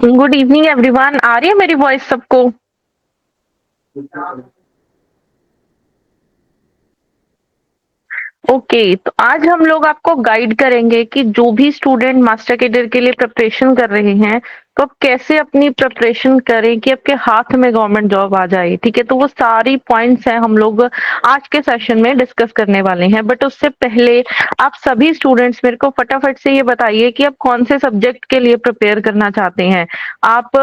Good evening everyone. आ रही है मेरी वॉइस सबको? ओके, तो आज हम लोग आपको गाइड करेंगे कि जो भी स्टूडेंट मास्टर कैडर के लिए प्रिपरेशन कर रहे हैं, तो आप कैसे अपनी प्रिपरेशन करें कि आपके हाथ में गवर्नमेंट जॉब आ जाए। ठीक है, तो वो सारी पॉइंट्स हैं हम लोग आज के सेशन में डिस्कस करने वाले हैं। बट उससे पहले आप सभी स्टूडेंट्स मेरे को फटाफट से ये बताइए कि आप कौन से सब्जेक्ट के लिए प्रिपेयर करना चाहते हैं। आप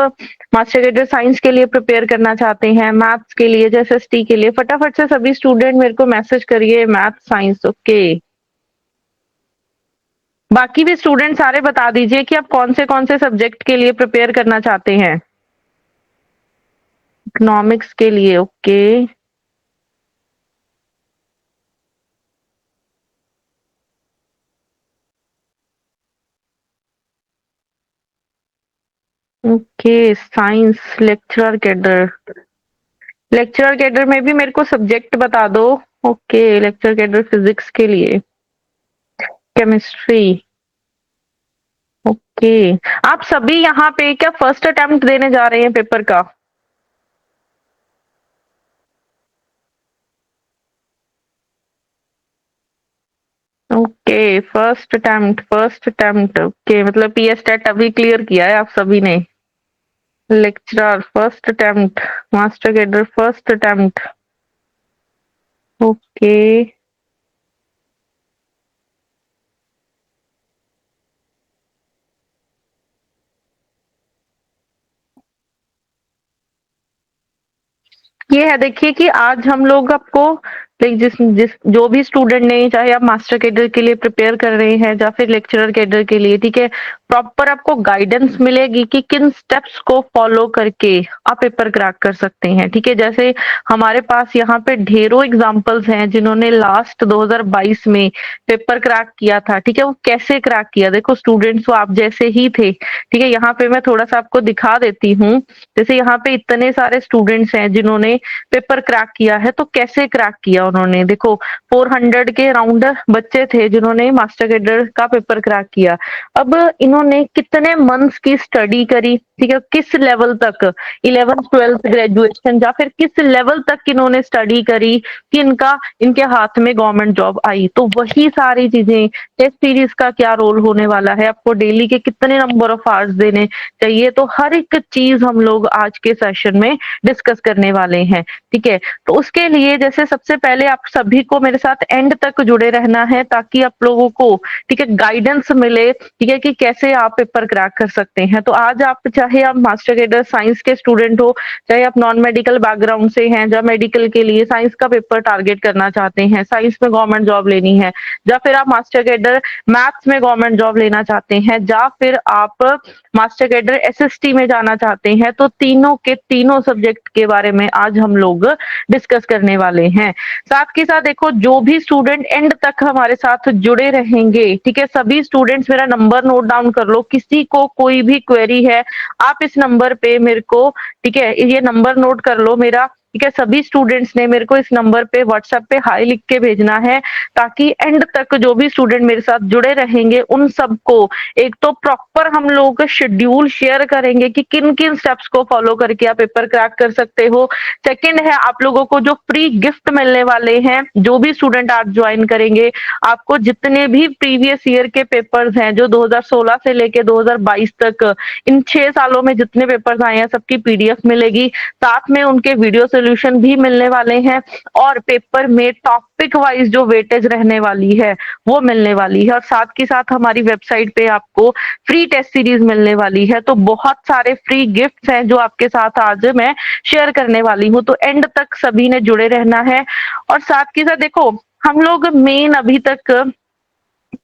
मास्टर कैडर साइंस के लिए प्रिपेयर करना चाहते हैं, मैथ्स के लिए, एसएसटी के लिए? फटाफट से सभी स्टूडेंट मेरे को मैसेज करिए, मैथ साइंस। ओके, बाकी भी स्टूडेंट सारे बता दीजिए कि आप कौन से सब्जेक्ट के लिए प्रिपेयर करना चाहते हैं। इकोनॉमिक्स के लिए, okay. Okay, science lecturer cadre. Lecturer cadre में भी मेरे को सब्जेक्ट बता दो। ओके, लेक्चरर कैडर फिजिक्स के लिए, केमिस्ट्री। ओके, आप सभी यहाँ पे क्या फर्स्ट अटेम्प्ट देने जा रहे हैं पेपर का? Okay, first attempt. ओके, मतलब पीएस टेट अभी क्लियर किया है आप सभी ने। Lecturer first attempt, master cadre first attempt. Okay, ये है देखिए कि आज हम लोग आपको लाइक जिस जिस जो भी स्टूडेंट ने, चाहे आप मास्टर कैडर के लिए प्रिपेयर कर रहे हैं या फिर लेक्चरर कैडर के लिए, ठीक है, प्रॉपर आपको गाइडेंस मिलेगी कि किन स्टेप्स को फॉलो करके आप पेपर क्रैक कर सकते हैं। ठीक है, जैसे हमारे पास यहाँ पे ढेरों एग्जांपल्स हैं जिन्होंने लास्ट 2022 में पेपर क्रैक किया था। ठीक है, वो कैसे क्रैक किया, देखो स्टूडेंट्स वो आप जैसे ही थे। ठीक है, यहाँ पे मैं थोड़ा सा आपको दिखा देती हूँ। जैसे यहाँ पे इतने सारे स्टूडेंट्स हैं जिन्होंने पेपर क्रैक किया है, तो कैसे क्रैक किया उन्होंने, देखो 400 के अराउंड बच्चे थे जिन्होंने मास्टर कैडर का पेपर क्रैक किया। अब इन्होंने कितने मंथ्स की स्टडी करी, ठीक है, किस लेवल तक, 11th 12th ग्रेजुएशन, या फिर किस लेवल तक इन्होंने स्टडी करी कि इनका इनके हाथ में गवर्नमेंट जॉब आई। तो वही सारी चीजें, टेस्ट सीरीज का क्या रोल होने वाला है, आपको डेली के कितने नंबर ऑफ आवर्स देने चाहिए, तो हर एक चीज हम लोग आज के सेशन में डिस्कस करने वाले हैं। ठीक है, तो उसके लिए जैसे सबसे पहले आप सभी को मेरे साथ एंड तक जुड़े रहना है ताकि आप लोगों को, ठीक है, गाइडेंस मिले, ठीक है, कि कैसे आप पेपर क्रैक कर सकते हैं। तो आज आप, चाहे आप मास्टर कैडर साइंस के स्टूडेंट हो, चाहे आप नॉन मेडिकल बैकग्राउंड से हैं, या मेडिकल के लिए साइंस का पेपर टारगेट करना चाहते हैं, साइंस में गवर्नमेंट जॉब लेनी है, या फिर आप मास्टर कैडर मैथ्स में गवर्नमेंट जॉब लेना चाहते हैं, या फिर आप मास्टर कैडर एसएसटी में जाना चाहते हैं, तो तीनों के तीनों सब्जेक्ट के बारे में आज हम लोग डिस्कस करने वाले हैं। साथ के साथ देखो, जो भी स्टूडेंट एंड तक हमारे साथ जुड़े रहेंगे, ठीक है, सभी स्टूडेंट्स मेरा नंबर नोट डाउन कर लो। किसी को कोई भी क्वेरी है, आप इस नंबर पे मेरे को, ठीक है, ये नंबर नोट कर लो मेरा। ठीक है, सभी स्टूडेंट्स ने मेरे को इस नंबर पे व्हाट्सएप पे हाई लिख के भेजना है, ताकि एंड तक जो भी स्टूडेंट मेरे साथ जुड़े रहेंगे उन सबको एक तो प्रॉपर हम लोग शेड्यूल शेयर करेंगे कि किन किन स्टेप्स को फॉलो करके आप पेपर क्रैक कर सकते हो। सेकंड है, आप लोगों को जो फ्री गिफ्ट मिलने वाले हैं, जो भी स्टूडेंट आज ज्वाइन करेंगे, आपको जितने भी प्रीवियस ईयर के पेपर्स हैं जो 2016 से लेके 2022 तक, इन 6 सालों में जितने पेपर्स आए हैं सबकी पीडीएफ मिलेगी। साथ में उनके वीडियो सोल्यूशन भी मिलने वाले हैं, और पेपर में टॉपिक वाइज जो वेटेज रहने वाली है वो मिलने वाली है, और साथ के साथ हमारी वेबसाइट पे आपको फ्री टेस्ट सीरीज मिलने वाली है। तो बहुत सारे फ्री गिफ्ट्स हैं जो आपके साथ आज मैं शेयर करने वाली हूँ, तो एंड तक सभी ने जुड़े रहना है। और साथ के साथ देखो, हम लोग मेन अभी तक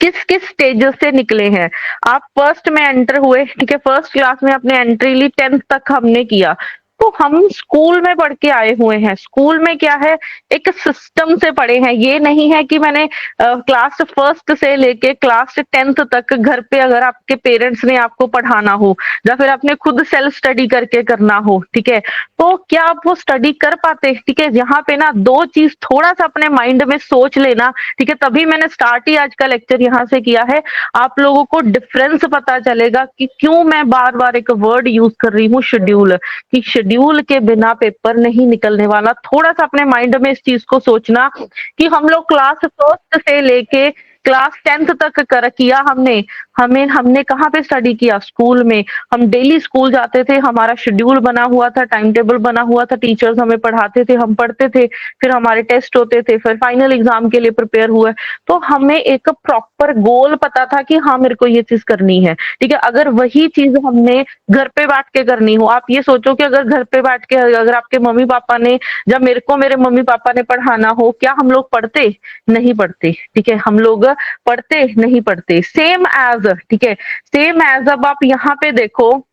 किस किस स्टेजेस से निकले हैं। आप फर्स्ट में एंटर हुए, ठीक है, फर्स्ट क्लास में अपने एंट्री ली, 10th तक हमने किया। तो हम स्कूल में पढ़ के आए हुए हैं। स्कूल में क्या है, एक सिस्टम से पढ़े हैं। ये नहीं है कि मैंने क्लास फर्स्ट से लेके क्लास 10th तक घर पे अगर आपके पेरेंट्स ने आपको पढ़ाना हो या फिर आपने खुद सेल्फ स्टडी करके करना हो, ठीक है, तो क्या आप वो स्टडी कर पाते? ठीक है, यहाँ पे ना दो चीज थोड़ा सा अपने माइंड में सोच लेना, ठीक है, तभी मैंने स्टार्ट ही आज का लेक्चर यहाँ से किया है। आप लोगों को डिफरेंस पता चलेगा कि क्यों मैं बार बार एक वर्ड यूज कर रही हूँ, शेड्यूल, कि शेड्यूल के बिना पेपर नहीं निकलने वाला। थोड़ा सा अपने माइंड में इस चीज को सोचना कि हम लोग क्लास फर्स्ट से लेके क्लास 10th तक कर किया हमने। हमने कहाँ पे स्टडी किया? स्कूल में। हम डेली स्कूल जाते थे, हमारा शेड्यूल बना हुआ था, टाइम टेबल बना हुआ था, टीचर्स हमें पढ़ाते थे, हम पढ़ते थे, फिर हमारे टेस्ट होते थे, फिर फाइनल एग्जाम के लिए प्रिपेयर हुए। तो हमें एक प्रॉपर गोल पता था कि हाँ मेरे को ये चीज करनी है, ठीक है। अगर वही चीज हमने घर पे बैठ के करनी हो, आप ये सोचो कि अगर घर पे बैठ के अगर आपके मम्मी पापा ने, जब मेरे को मेरे मम्मी पापा ने पढ़ाना हो, क्या हम लोग पढ़ते? नहीं पढ़ते, ठीक है, हम लोग पढ़ते नहीं पढ़ते। सेम एज, ठीक है, सेम एज अब आप यहाँ पे देखो,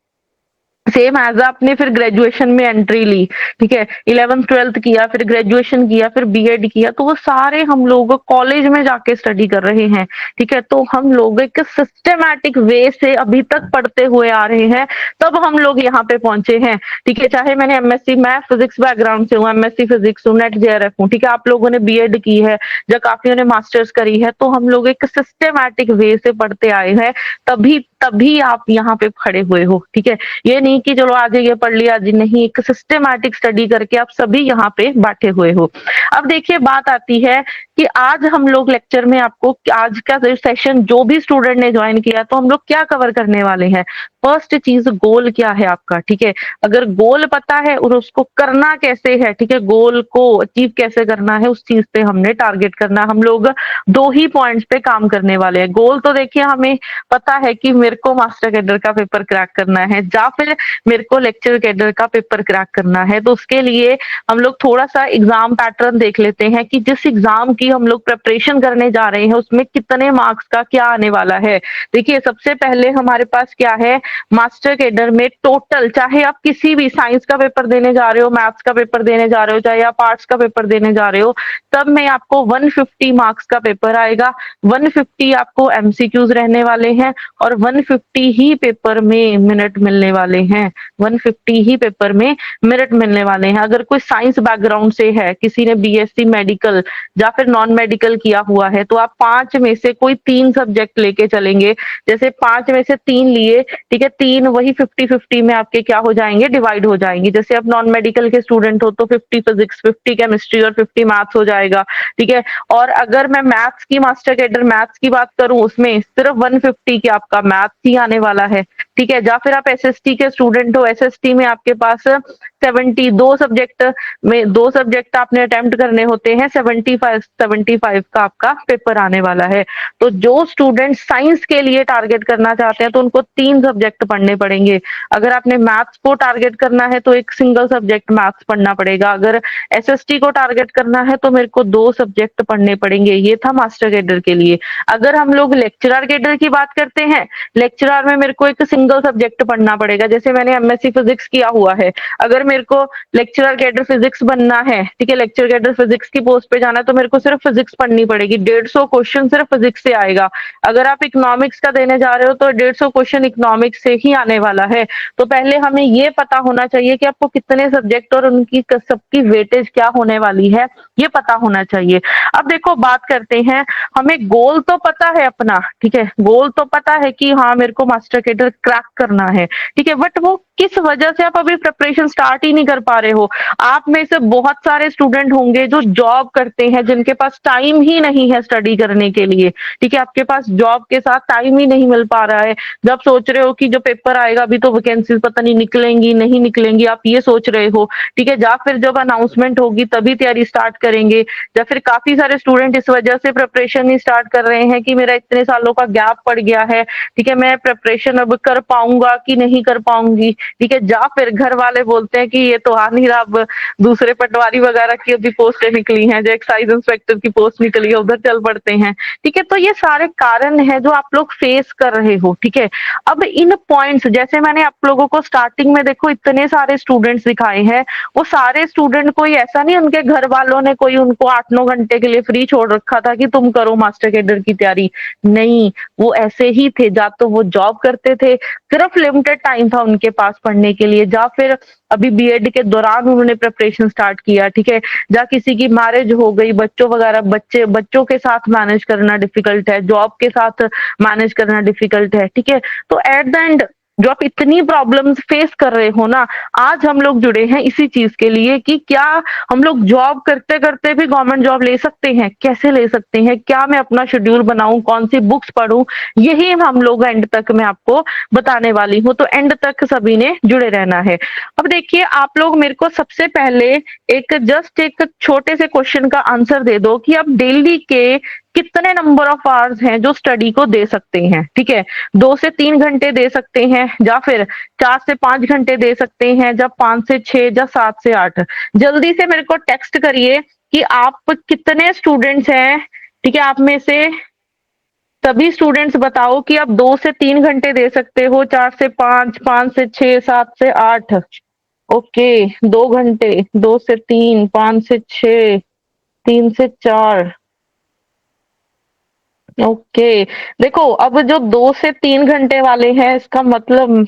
सेम एज आपने फिर ग्रेजुएशन में एंट्री ली, ठीक है, 11th 12th किया, फिर ग्रेजुएशन किया, फिर बीएड किया, तो वो सारे हम लोग कॉलेज में जाके स्टडी कर रहे हैं, ठीक है। तो हम लोग एक सिस्टमैटिक वे से अभी तक पढ़ते हुए आ रहे हैं, तब हम लोग यहाँ पे पहुंचे हैं, ठीक है। चाहे मैंने एमएससी, मैं फिजिक्स बैकग्राउंड से हूँ, एमएससी फिजिक्स हूँ, नेट जेआरएफ हूँ, ठीक है, आप लोगों ने बीएड की है या काफियों ने मास्टर्स करी है, तो हम लोग एक सिस्टमैटिक वे से पढ़ते आए हैं, तभी तभी आप यहाँ पे खड़े हुए हो, ठीक है। ये नहीं कि चलो आज ये पढ़ लिया, आज नहीं, एक सिस्टमैटिक स्टडी करके आप सभी यहाँ पे बैठे हुए हो। अब देखिए बात आती है कि आज हम लोग लेक्चर में आपको आज का सेशन जो भी स्टूडेंट ने ज्वाइन किया, तो हम लोग क्या कवर करने वाले हैं। फर्स्ट चीज, गोल क्या है आपका, ठीक है। अगर गोल पता है और उसको करना कैसे है, ठीक है, गोल को अचीव कैसे करना है, उस चीज पे हमने टारगेट करना। हम लोग दो ही पॉइंट्स पे काम करने वाले हैं। गोल तो देखिए हमें पता है कि मेरे को मास्टर कैडर का पेपर क्रैक करना है या फिर मेरे को लेक्चर कैडर का पेपर क्रैक करना है। तो उसके लिए हम लोग थोड़ा सा एग्जाम पैटर्न देख लेते हैं कि जिस एग्जाम की हम लोग प्रिपरेशन करने जा रहे हैं उसमें कितने मार्क्स का क्या आने वाला है। देखिए सबसे पहले हमारे पास क्या है, मास्टर कैडर में टोटल, चाहे आप किसी भी साइंस का पेपर देने जा रहे हो, मैथ्स का पेपर देने जा रहे हो, चाहे आप आर्ट्स का पेपर देने जा रहे हो, तब में आपको 150 मार्क्स का पेपर आएगा। 150 आपको एमसीक्यूज रहने वाले हैं और 150 ही पेपर में मिनट मिलने वाले हैं। 150 ही पेपर में मिनट मिलने वाले हैं। अगर कोई साइंस बैकग्राउंड से है, किसी ने बीएससी मेडिकल या फिर नॉन मेडिकल किया हुआ है, तो आप 5 में से कोई 3 सब्जेक्ट लेके चलेंगे। जैसे 5 में से 3 लिए, ठीक है, 3 वही 50-50 में आपके क्या हो जाएंगे, डिवाइड हो जाएंगे। जैसे आप नॉन मेडिकल के स्टूडेंट हो तो 50 फिजिक्स, 50 केमिस्ट्री और 50 मैथ्स हो जाएगा, ठीक है। और अगर मैं मैथ्स की मास्टर कैडर मैथ्स की बात करूं, उसमें सिर्फ 150 की आपका मैथ्स ही आने वाला है, ठीक है। या फिर आप एसएसटी के स्टूडेंट हो, एसएसटी में आपके पास 70, दो सब्जेक्ट आपने अटेम्प्ट करने होते हैं, 75 का आपका पेपर आने वाला है। तो जो स्टूडेंट साइंस के लिए टारगेट करना चाहते हैं तो उनको 3 सब्जेक्ट पढ़ने पड़ेंगे। अगर आपने मैथ्स को टारगेट करना है तो एक सिंगल सब्जेक्ट मैथ्स पढ़ना पड़ेगा। अगर एसएसटी को टारगेट करना है तो मेरे को 2 सब्जेक्ट पढ़ने पड़ेंगे। ये था मास्टर कैडर के लिए। अगर हम लोग लेक्चरर कैडर की बात करते हैं, लेक्चरर में मेरे को एक सिंगल सब्जेक्ट पढ़ना पड़ेगा। जैसे मैंने एमएससी फिजिक्स किया हुआ है, अगर मेरे को लेक्चरर कैडर फिजिक्स बनना है, ठीक है, लेक्चर कैडर फिजिक्स की पोस्ट पे जाना है, तो मेरे को सिर्फ फिजिक्स पढ़नी पड़ेगी। 150 क्वेश्चन सिर्फ फिजिक्स से आएगा। अगर आप इकोनॉमिक्स का देने जा रहे हो तो 150 क्वेश्चन इकोनॉमिक्स से ही आने वाला है। तो पहले हमें ये पता होना चाहिए कि आपको कितने सब्जेक्ट और उनकी सबकी वेटेज क्या होने वाली है, ये पता होना चाहिए। अब देखो बात करते हैं, हमें गोल तो पता है अपना, ठीक है, गोल तो पता है कि हाँ मेरे को मास्टर कैडर क्रैक करना है, ठीक है, बट वो किस वजह से आप अभी प्रिपरेशन स्टार्ट ही नहीं कर पा रहे हो। आप में से बहुत सारे स्टूडेंट होंगे जो जॉब करते हैं, जिनके पास टाइम ही नहीं है स्टडी करने के लिए, ठीक है, आपके पास जॉब के साथ टाइम ही नहीं मिल पा रहा है। जब सोच रहे हो कि जो पेपर आएगा अभी तो वैकेंसीज पता नहीं निकलेंगी नहीं निकलेंगी, आप ये सोच रहे हो, ठीक है, या फिर जब अनाउंसमेंट होगी तभी तैयारी स्टार्ट करेंगे। या फिर काफी सारे स्टूडेंट इस वजह से प्रिपरेशन नहीं स्टार्ट कर रहे हैं कि मेरा इतने सालों का गैप पड़ गया है, ठीक है, मैं प्रिपरेशन अब कर पाऊंगा कि नहीं कर पाऊंगी, ठीक है। या फिर घर वाले बोलते हैं कि ये तो आ नहीं रहा, अब दूसरे पटवारी वगैरह की अभी पोस्टें निकली हैं, जो एक्साइज इंस्पेक्टर की पोस्ट निकली है उधर चल पड़ते हैं, ठीक है। तो ये सारे कारण है जो आप लोग फेस कर रहे हो, ठीक है। अब इन पॉइंट्स, जैसे मैंने आप लोगों को स्टार्टिंग में देखो इतने सारे स्टूडेंट्स दिखाए हैं, वो सारे स्टूडेंट कोई ऐसा नहीं उनके घर वालों ने कोई उनको 8-9 घंटे के लिए फ्री छोड़ रखा था कि तुम करो मास्टर कैडर की तैयारी, नहीं। वो ऐसे ही थे, या तो वो जॉब करते थे, सिर्फ लिमिटेड टाइम था उनके पास पढ़ने के लिए, या फिर अभी बीएड के दौरान उन्होंने प्रिपरेशन स्टार्ट किया, ठीक है। या किसी की मैरिज हो गई, बच्चों वगैरह, बच्चों के साथ मैनेज करना डिफिकल्ट है, जॉब के साथ मैनेज करना डिफिकल्ट है, ठीक है। तो एट द एंड जो आप इतनी प्रॉब्लम्स फेस कर रहे हो ना, आज हम लोग जुड़े हैं इसी चीज के लिए कि क्या हम लोग जॉब करते करते भी गवर्नमेंट जॉब ले सकते हैं, कैसे ले सकते हैं, क्या मैं अपना शेड्यूल बनाऊं, कौन सी बुक्स पढूं, यही हम लोग एंड तक मैं आपको बताने वाली हूँ। तो एंड तक सभी ने जुड़े रहना है। अब देखिए, आप लोग मेरे को सबसे पहले एक छोटे से क्वेश्चन का आंसर दे दो कि आप डेली के कितने नंबर ऑफ आवर्स हैं जो स्टडी को दे सकते हैं, ठीक है। 2 से 3 घंटे दे सकते हैं, या फिर 4 से 5 घंटे दे सकते हैं, या 5 से 6, या 7 से 8। जल्दी से मेरे को टेक्स्ट करिए कि आप कितने स्टूडेंट्स हैं, ठीक है। आप में से सभी स्टूडेंट्स बताओ कि आप 2 से 3 घंटे दे सकते हो, 4 से 5, 5 से 6, 7 से 8। ओके, 2 घंटे, 2 से 3, 5 से 6, 3 से 4। ओके, देखो अब जो 2 से 3 घंटे वाले हैं, इसका मतलब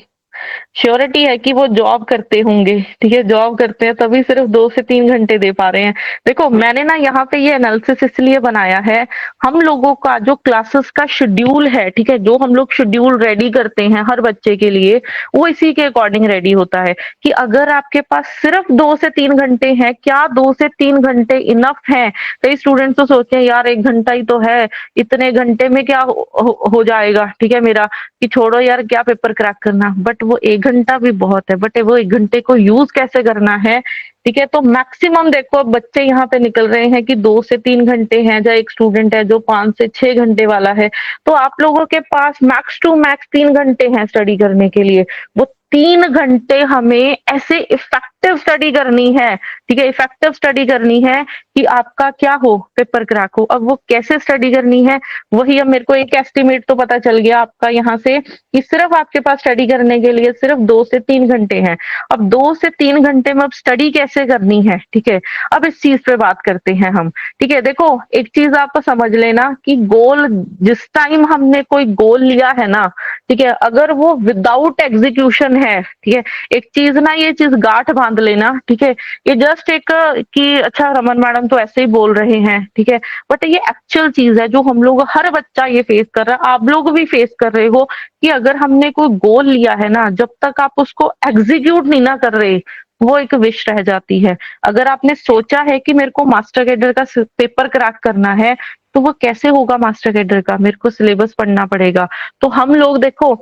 श्योरिटी है कि वो जॉब करते होंगे, ठीक है। जॉब करते हैं तभी सिर्फ 2 से 3 घंटे दे पा रहे हैं। देखो, मैंने ना यहाँ पे ये एनालिसिस इसलिए बनाया है, हम लोगों का जो क्लासेस का शेड्यूल है, ठीक है, जो हम लोग शेड्यूल रेडी करते हैं हर बच्चे के लिए, वो इसी के अकॉर्डिंग रेडी होता है कि अगर आपके पास सिर्फ 2 से 3 घंटे हैं, क्या 2 से 3 घंटे इनफ है? कई स्टूडेंट्स तो सोचते हैं यार 1 घंटा ही तो है, इतने घंटे में क्या हो जाएगा, ठीक है मेरा, कि छोड़ो यार क्या पेपर क्रैक करना। बट वो 1 घंटा भी बहुत है, बट वो 1 घंटे को यूज कैसे करना है, ठीक है। तो मैक्सिमम देखो बच्चे यहाँ पे निकल रहे हैं कि 2 से 3 घंटे हैं, या एक स्टूडेंट है जो 5 से 6 घंटे वाला है। तो आप लोगों के पास मैक्स टू मैक्स 3 घंटे हैं स्टडी करने के लिए। वो 3 घंटे हमें ऐसे इफेक्टिव स्टडी करनी है, ठीक है, इफेक्टिव स्टडी करनी है कि आपका क्या हो, पेपर क्रैक हो। अब वो कैसे स्टडी करनी है, वही अब मेरे को एक एस्टिमेट तो पता चल गया आपका यहाँ से कि सिर्फ आपके पास स्टडी करने के लिए सिर्फ 2 से 3 घंटे हैं। अब 2 से 3 घंटे में अब स्टडी कैसे करनी है, ठीक है। अब इस चीज पे बात करते हैं हम, ठीक है। देखो, एक चीज आप समझ लेना कि गोल, जिस टाइम हमने कोई गोल लिया है ना, ठीक है, अगर वो विदाउट एग्जीक्यूशन है, ठीक है, एक चीज ना, ये चीज गांठ बांध लेना, ठीक है। ये जस्ट एक कि अच्छा रमन मैडम तो ऐसे ही बोल रहे हैं, ठीक है, बट ये एक्चुअल चीज है जो हम लोग, हर बच्चा ये फेस कर रहा है, आप लोग भी फेस कर रहे हो कि अगर हमने कोई गोल लिया है ना, जब तक आप उसको एग्जीक्यूट नहीं ना कर रहे, वो एक विश रह जाती है। अगर आपने सोचा है कि मेरे को मास्टर कैडर का पेपर क्रैक करना है, तो वो कैसे होगा मास्टर कैडर का, मेरे को सिलेबस पढ़ना पड़ेगा। तो हम लोग देखो,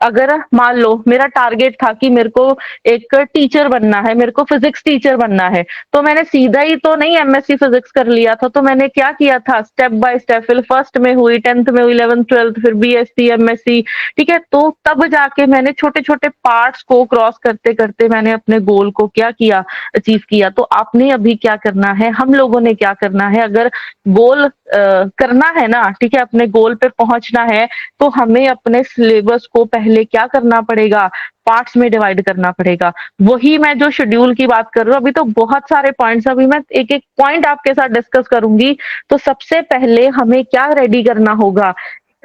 अगर मान लो मेरा टारगेट था कि मेरे को एक टीचर बनना है, मेरे को फिजिक्स टीचर बनना है, तो मैंने सीधा ही तो नहीं एमएससी फिजिक्स कर लिया था। तो मैंने क्या किया था, स्टेप बाय स्टेप, फिर फर्स्ट में हुई, 10th में हुई, 11th 12th, फिर बीएससी एमएससी, ठीक है। तो तब जाके मैंने छोटे छोटे पार्ट्स को क्रॉस करते करते मैंने अपने गोल को क्या किया, अचीव किया। तो आपने अभी क्या करना है, हम लोगों ने क्या करना है, अगर गोल करना है ना, ठीक है, अपने गोल पे पहुंचना है, तो हमें अपने सिलेबस को पहले क्या करना पड़ेगा, पार्ट्स में डिवाइड करना पड़ेगा। वही मैं जो शेड्यूल की बात कर रही हूँ, अभी तो बहुत सारे पॉइंट्स, अभी मैं एक एक पॉइंट आपके साथ डिस्कस करूंगी। तो सबसे पहले हमें क्या रेडी करना होगा,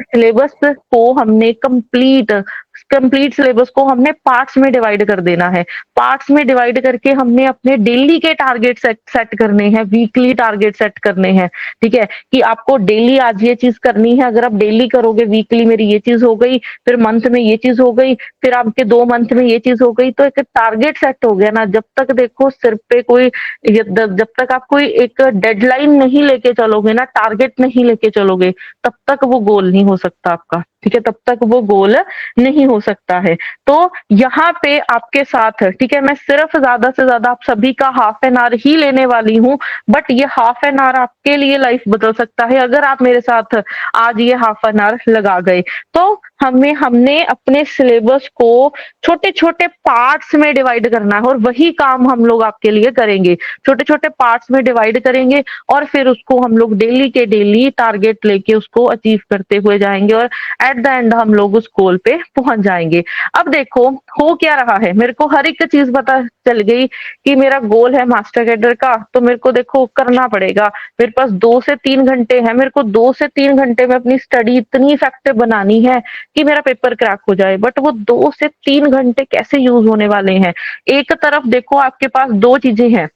सिलेबस को हमने कंप्लीट सिलेबस को हमने पार्ट्स में डिवाइड कर देना है। पार्ट्स में डिवाइड करके हमने अपने डेली के टारगेट सेट करने हैं, वीकली टारगेट सेट करने हैं, ठीक है, कि आपको डेली आज ये चीज करनी है। अगर आप डेली करोगे, वीकली मेरी ये चीज हो गई, फिर मंथ में ये चीज हो गई, फिर आपके 2 मंथ में ये चीज हो गई, तो एक टारगेट सेट हो गया ना। जब तक देखो सिर पे कोई, जब तक आप कोई एक डेडलाइन नहीं लेके चलोगे ना, टारगेट नहीं लेके चलोगे, तब तक वो गोल नहीं हो सकता आपका, ठीक है, तब तक वो गोल नहीं हो सकता है। तो यहाँ पे आपके साथ, ठीक है, मैं सिर्फ ज्यादा से ज्यादा आप सभी का ½ एन आवर ही लेने वाली हूँ, बट ये ½ एन आवर आपके लिए लाइफ बदल सकता है अगर आप मेरे साथ आज ये ½ एन आवर लगा गए। तो हमें हमने अपने सिलेबस को छोटे-छोटे पार्ट्स में डिवाइड करना है और वही काम हम लोग आपके लिए करेंगे। छोटे-छोटे पार्ट्स में डिवाइड करेंगे और फिर उसको हम लोग डेली के डेली टारगेट लेके उसको अचीव करते हुए जाएँगे और एट द एंड हम लोग उस गोल पे पहुँच जाएँगे। अब देखो हो क्या रहा है, मेरे को हर एक चीज़ पता चल गई कि मेरा गोल है मास्टर कैडर का, तो मेरे को देखो करना पड़ेगा। मेरे पास 2 से 3 घंटे हैं, मेरे को 2 से 3 घंटे में अपनी स्टडी इतनी इफेक्टिव बनानी है कि मेरा पेपर क्रैक हो जाए। बट वो 2 से 3 घंटे कैसे यूज़ होने वाले हैं? एक तरफ देखो आपके पास 2 चीज़ें हैं।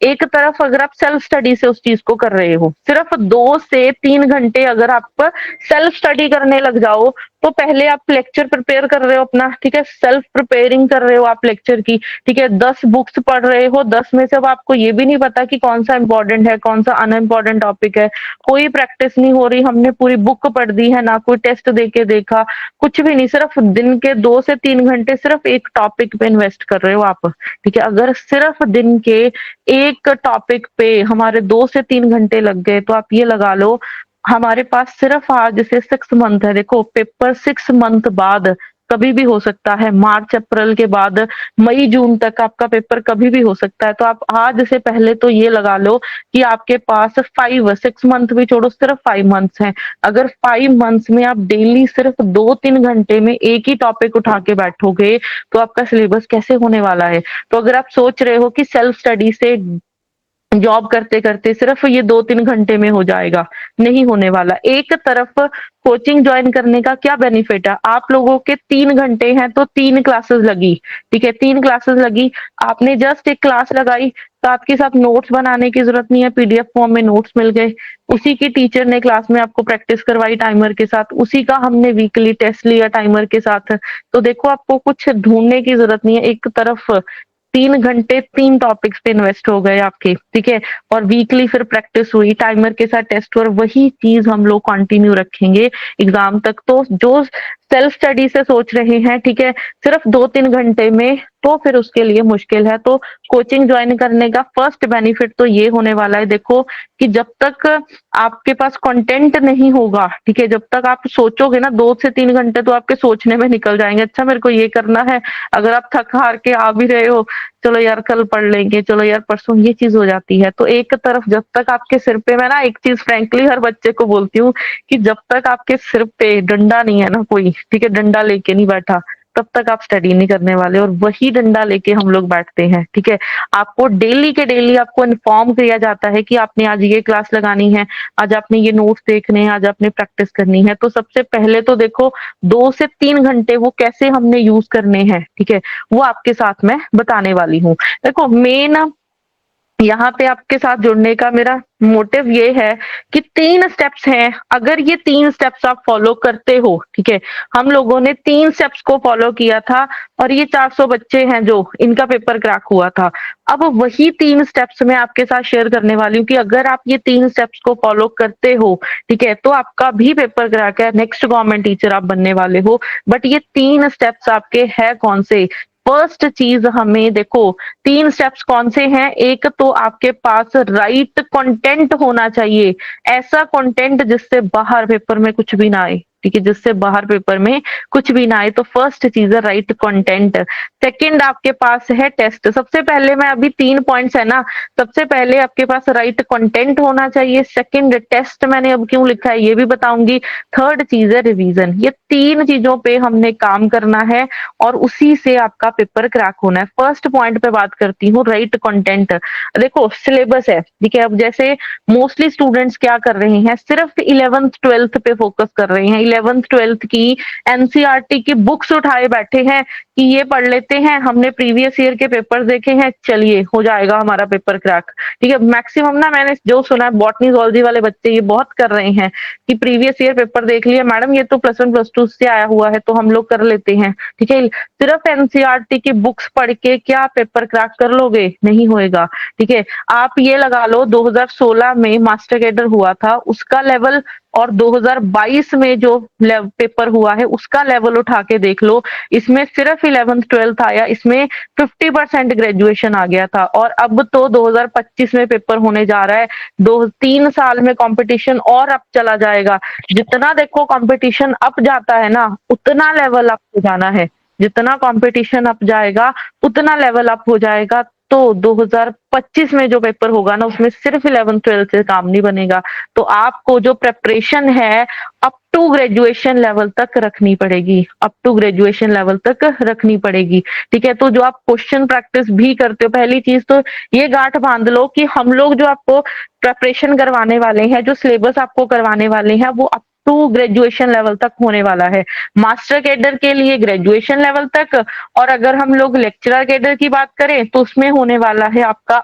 एक तरफ अगर आप सेल्फ स्टडी से उस चीज़ को कर रहे हो, सिर्फ 2 से 3 घंटे अगर आप सेल्फ स्टडी करने लग जाओ, तो पहले आप लेक्चर प्रिपेयर कर रहे हो अपना, ठीक है? सेल्फ प्रिपेयरिंग कर रहे हो आप लेक्चर की, ठीक है? 10 बुक्स पढ़ रहे हो, 10 में से अब आपको ये भी नहीं पता कि कौन-सा इम्पोर्टेंट है, कौन-सा अनइम्पोर्टेंट टॉपिक है। कोई प्रैक्टिस नहीं हो रही, हमने पूरी बुक पढ़ दी है, ना कोई टेस्ट दे के देखा, कुछ भी नहीं, सिर्फ दिन के 2 से 3 घंटे सिर्फ एक टॉपिक पे इन्वेस्ट कर रहे हो आप, ठीक है? अगर सिर्फ दिन के एक टॉपिक पे हमारे 2 से 3 घंटे लग गए, तो आप ये लगा लो हमारे पास सिर्फ आज से 6 मंथ है। देखो पेपर 6 मंथ बाद कभी भी हो सकता है, मार्च अप्रैल के बाद मई जून तक आपका पेपर कभी भी हो सकता है। तो आप आज से पहले तो ये लगा लो कि आपके पास 6 मंथ भी छोड़ो, सिर्फ 5 मंथ्स हैं। अगर 5 मंथ्स में आप डेली सिर्फ 2-3 घंटे में एक ही टॉपिक उठा के बैठोगे, तो आपका सिलेबस कैसे होने वाला है? तो अगर आप सोच रहे हो कि सेल्फ स्टडी से जॉब करते-करते सिर्फ ये 2-3 घंटे में हो जाएगा, नहीं होने वाला। एक तरफ कोचिंग जॉइन करने का क्या बेनिफिट है? आप लोगों के 3 घंटे हैं तो 3 क्लासेस लगी, ठीक है? 3 क्लासेस लगी, आपने जस्ट एक क्लास लगाई, साथ के साथ नोट्स बनाने की ज़रूरत नहीं है, पीडीएफ फॉर्म में नोट्स मिल गए। उसी की टीचर ने क्लास में आपको प्रैक्टिस करवाई टाइमर के साथ, उसी का हमने वीकली टेस्ट लिया टाइमर के साथ। तो देखो आपको कुछ ढूँढने की ज़रूरत नहीं है, एक तरफ 3 घंटे 3 टॉपिक्स पे इन्वेस्ट हो गए आपके, ठीक है? और वीकली फिर प्रैक्टिस हुई, टाइमर के साथ टेस्ट और वही चीज़ हम लोग कंटिन्यू रखेंगे एग्ज़ाम तक। तो जो सेल्फ स्टडी से सोच रहे हैं, ठीक है? सिर्फ 2-3 घंटे में, तो फिर उसके लिए मुश्किल है। तो कोचिंग जॉइन करने का फर्स्ट बेनिफिट तो ये होने वाला है देखो कि जब तक आपके पास कंटेंट नहीं होगा, ठीक है? जब तक आप सोचोगे ना 2 से 3 घंटे तो आपके सोचने में निकल जाएँगे, अच्छा मेरे को ये करना है। अगर आप थक-हार के आ भी रहे हो, चलो यार कल पढ़ लेंगे, चलो यार परसों, ये चीज़ हो जाती है। तो एक तरफ जब तक आपके सिर पे, मैं ना एक चीज़ फ्रैंकली हर बच्चे को बोलती हूँ कि जब तक आपके सिर पे डंडा नहीं है ना कोई, ठीक है? डंडा लेके नहीं बैठा, तब तक आप स्टडी नहीं करने वाले और वही डंडा लेके हम लोग बैठते हैं, ठीक है? आपको डेली के डेली आपको इन्फॉर्म किया जाता है कि आपने आज ये क्लास लगानी है, आज आपने ये नोट्स देखने हैं, आज आपने प्रैक्टिस करनी है। तो सबसे पहले तो देखो 2 से 3 घंटे वो कैसे हमने यूज़ करने हैं, ठीक है? वो आपके साथ मैं बताने वाली हूँ। देखो मेन यहाँ पे आपके साथ जुड़ने का मेरा मोटिव ये है कि 3 स्टेप्स हैं, अगर ये 3 स्टेप्स आप फॉलो करते हो, ठीक है? हम लोगों ने 3 स्टेप्स को फॉलो किया था और ये 400 बच्चे हैं जो इनका पेपर क्रैक हुआ था। अब वही 3 स्टेप्स मैं आपके साथ शेयर करने वाली हूँ कि अगर आप ये 3 स्टेप्स को फॉलो करते हो, ठीक है? तो आपका भी पेपर क्रैक है, नेक्स्ट गवर्नमेंट टीचर आप बनने वाले हो। बट ये 3 स्टेप्स आपके हैं कौन से? फर्स्ट चीज़ हमें देखो 3 स्टेप्स कौन से हैं? एक तो आपके पास राइट कंटेंट होना चाहिए, ऐसा कंटेंट जिससे बाहर पेपर में कुछ भी ना आए, ठीक है? जिससे बाहर पेपर में कुछ भी ना आए, तो फर्स्ट चीज़ है राइट कंटेंट। सेकंड आपके पास है टेस्ट। सबसे पहले मैं अभी 3 पॉइंट्स है ना, सबसे पहले आपके पास राइट कंटेंट होना चाहिए, सेकंड टेस्ट मैंने अब क्यों लिखा है ये भी बताऊँगी, थर्ड चीज़ है रिवीजन। ये 3 चीज़ों पे हमने काम करना है और उसी से आपका पेपर क्रैक होना है। फर्स्ट पॉइंट पे बात करती हूँ राइट कंटेंट। देखो सिलेबस है, ठीक है? अब जैसे मोस्टली स्टूडेंट्स क्या कर रहे हैं, सिर्फ 11th-12th पे फोकस कर रहे हैं। 11th-12th की एनसीईआरटी की बुक्स उठाए बैठे हैं कि ये पढ़ लेते हैं, हमने प्रीवियस ईयर के पेपर देखे हैं, चलिए हो जाएगा हमारा पेपर क्रैक, ठीक है? मैक्सिमम ना मैंने जो सुना है बॉटनी ज़ूलॉजी वाले बच्चे ये बहुत कर रहे हैं कि प्रीवियस ईयर पेपर देख लिया, मैडम ये तो प्लस 1 प्लस 2 से आया हुआ है तो हम लोग कर लेते हैं, ठीक है? सिर्फ एनसीईआरटी की बुक्स पढ़ के क्या पेपर क्रैक कर लोगे? नहीं होएगा, ठीक है? आप ये लगा लो 2016 में मास्टर कैडर हुआ था, उसका लेवल और 2022 में जो पेपर हुआ है उसका लेवल उठा के देख लो, इसमें सिर्फ 11th-12th आया, इसमें 50% ग्रेजुएशन आ गया था। और अब तो 2025 में पेपर होने जा रहा है, 2-3 साल में कंपटीशन और अप चला जाएगा। जितना देखो कंपटीशन अप जाता है ना, उतना लेवल अप हो जाना है। जितना कंपटीशन अप जाएगा, उतना लेवल अप हो जाएगा। तो 2025 में जो पेपर होगा ना, उसमें सिर्फ 11th-12th से काम नहीं बनेगा। तो आपको जो प्रिपरेशन है अप टू ग्रेजुएशन लेवल तक रखनी पड़ेगी, अप टू ग्रेजुएशन लेवल तक रखनी पड़ेगी। ठीक है, तो जो आप क्वेश्चन प्रैक्टिस भी करते हो, पहली चीज तो ये गांठ बांध लो कि हम लोग जो आपको प्रिपरेशन करवाने वाले हैं, जो सिलेबस आपको करवाने वाले हैं, वो अप टू ग्रेजुएशन लेवल तक होने वाला है। मास्टर कैडर के लिए ग्रेजुएशन लेवल तक, और अगर हम लोग लेक्चरर कैडर की बात करें तो उसमें होने वाला है आपका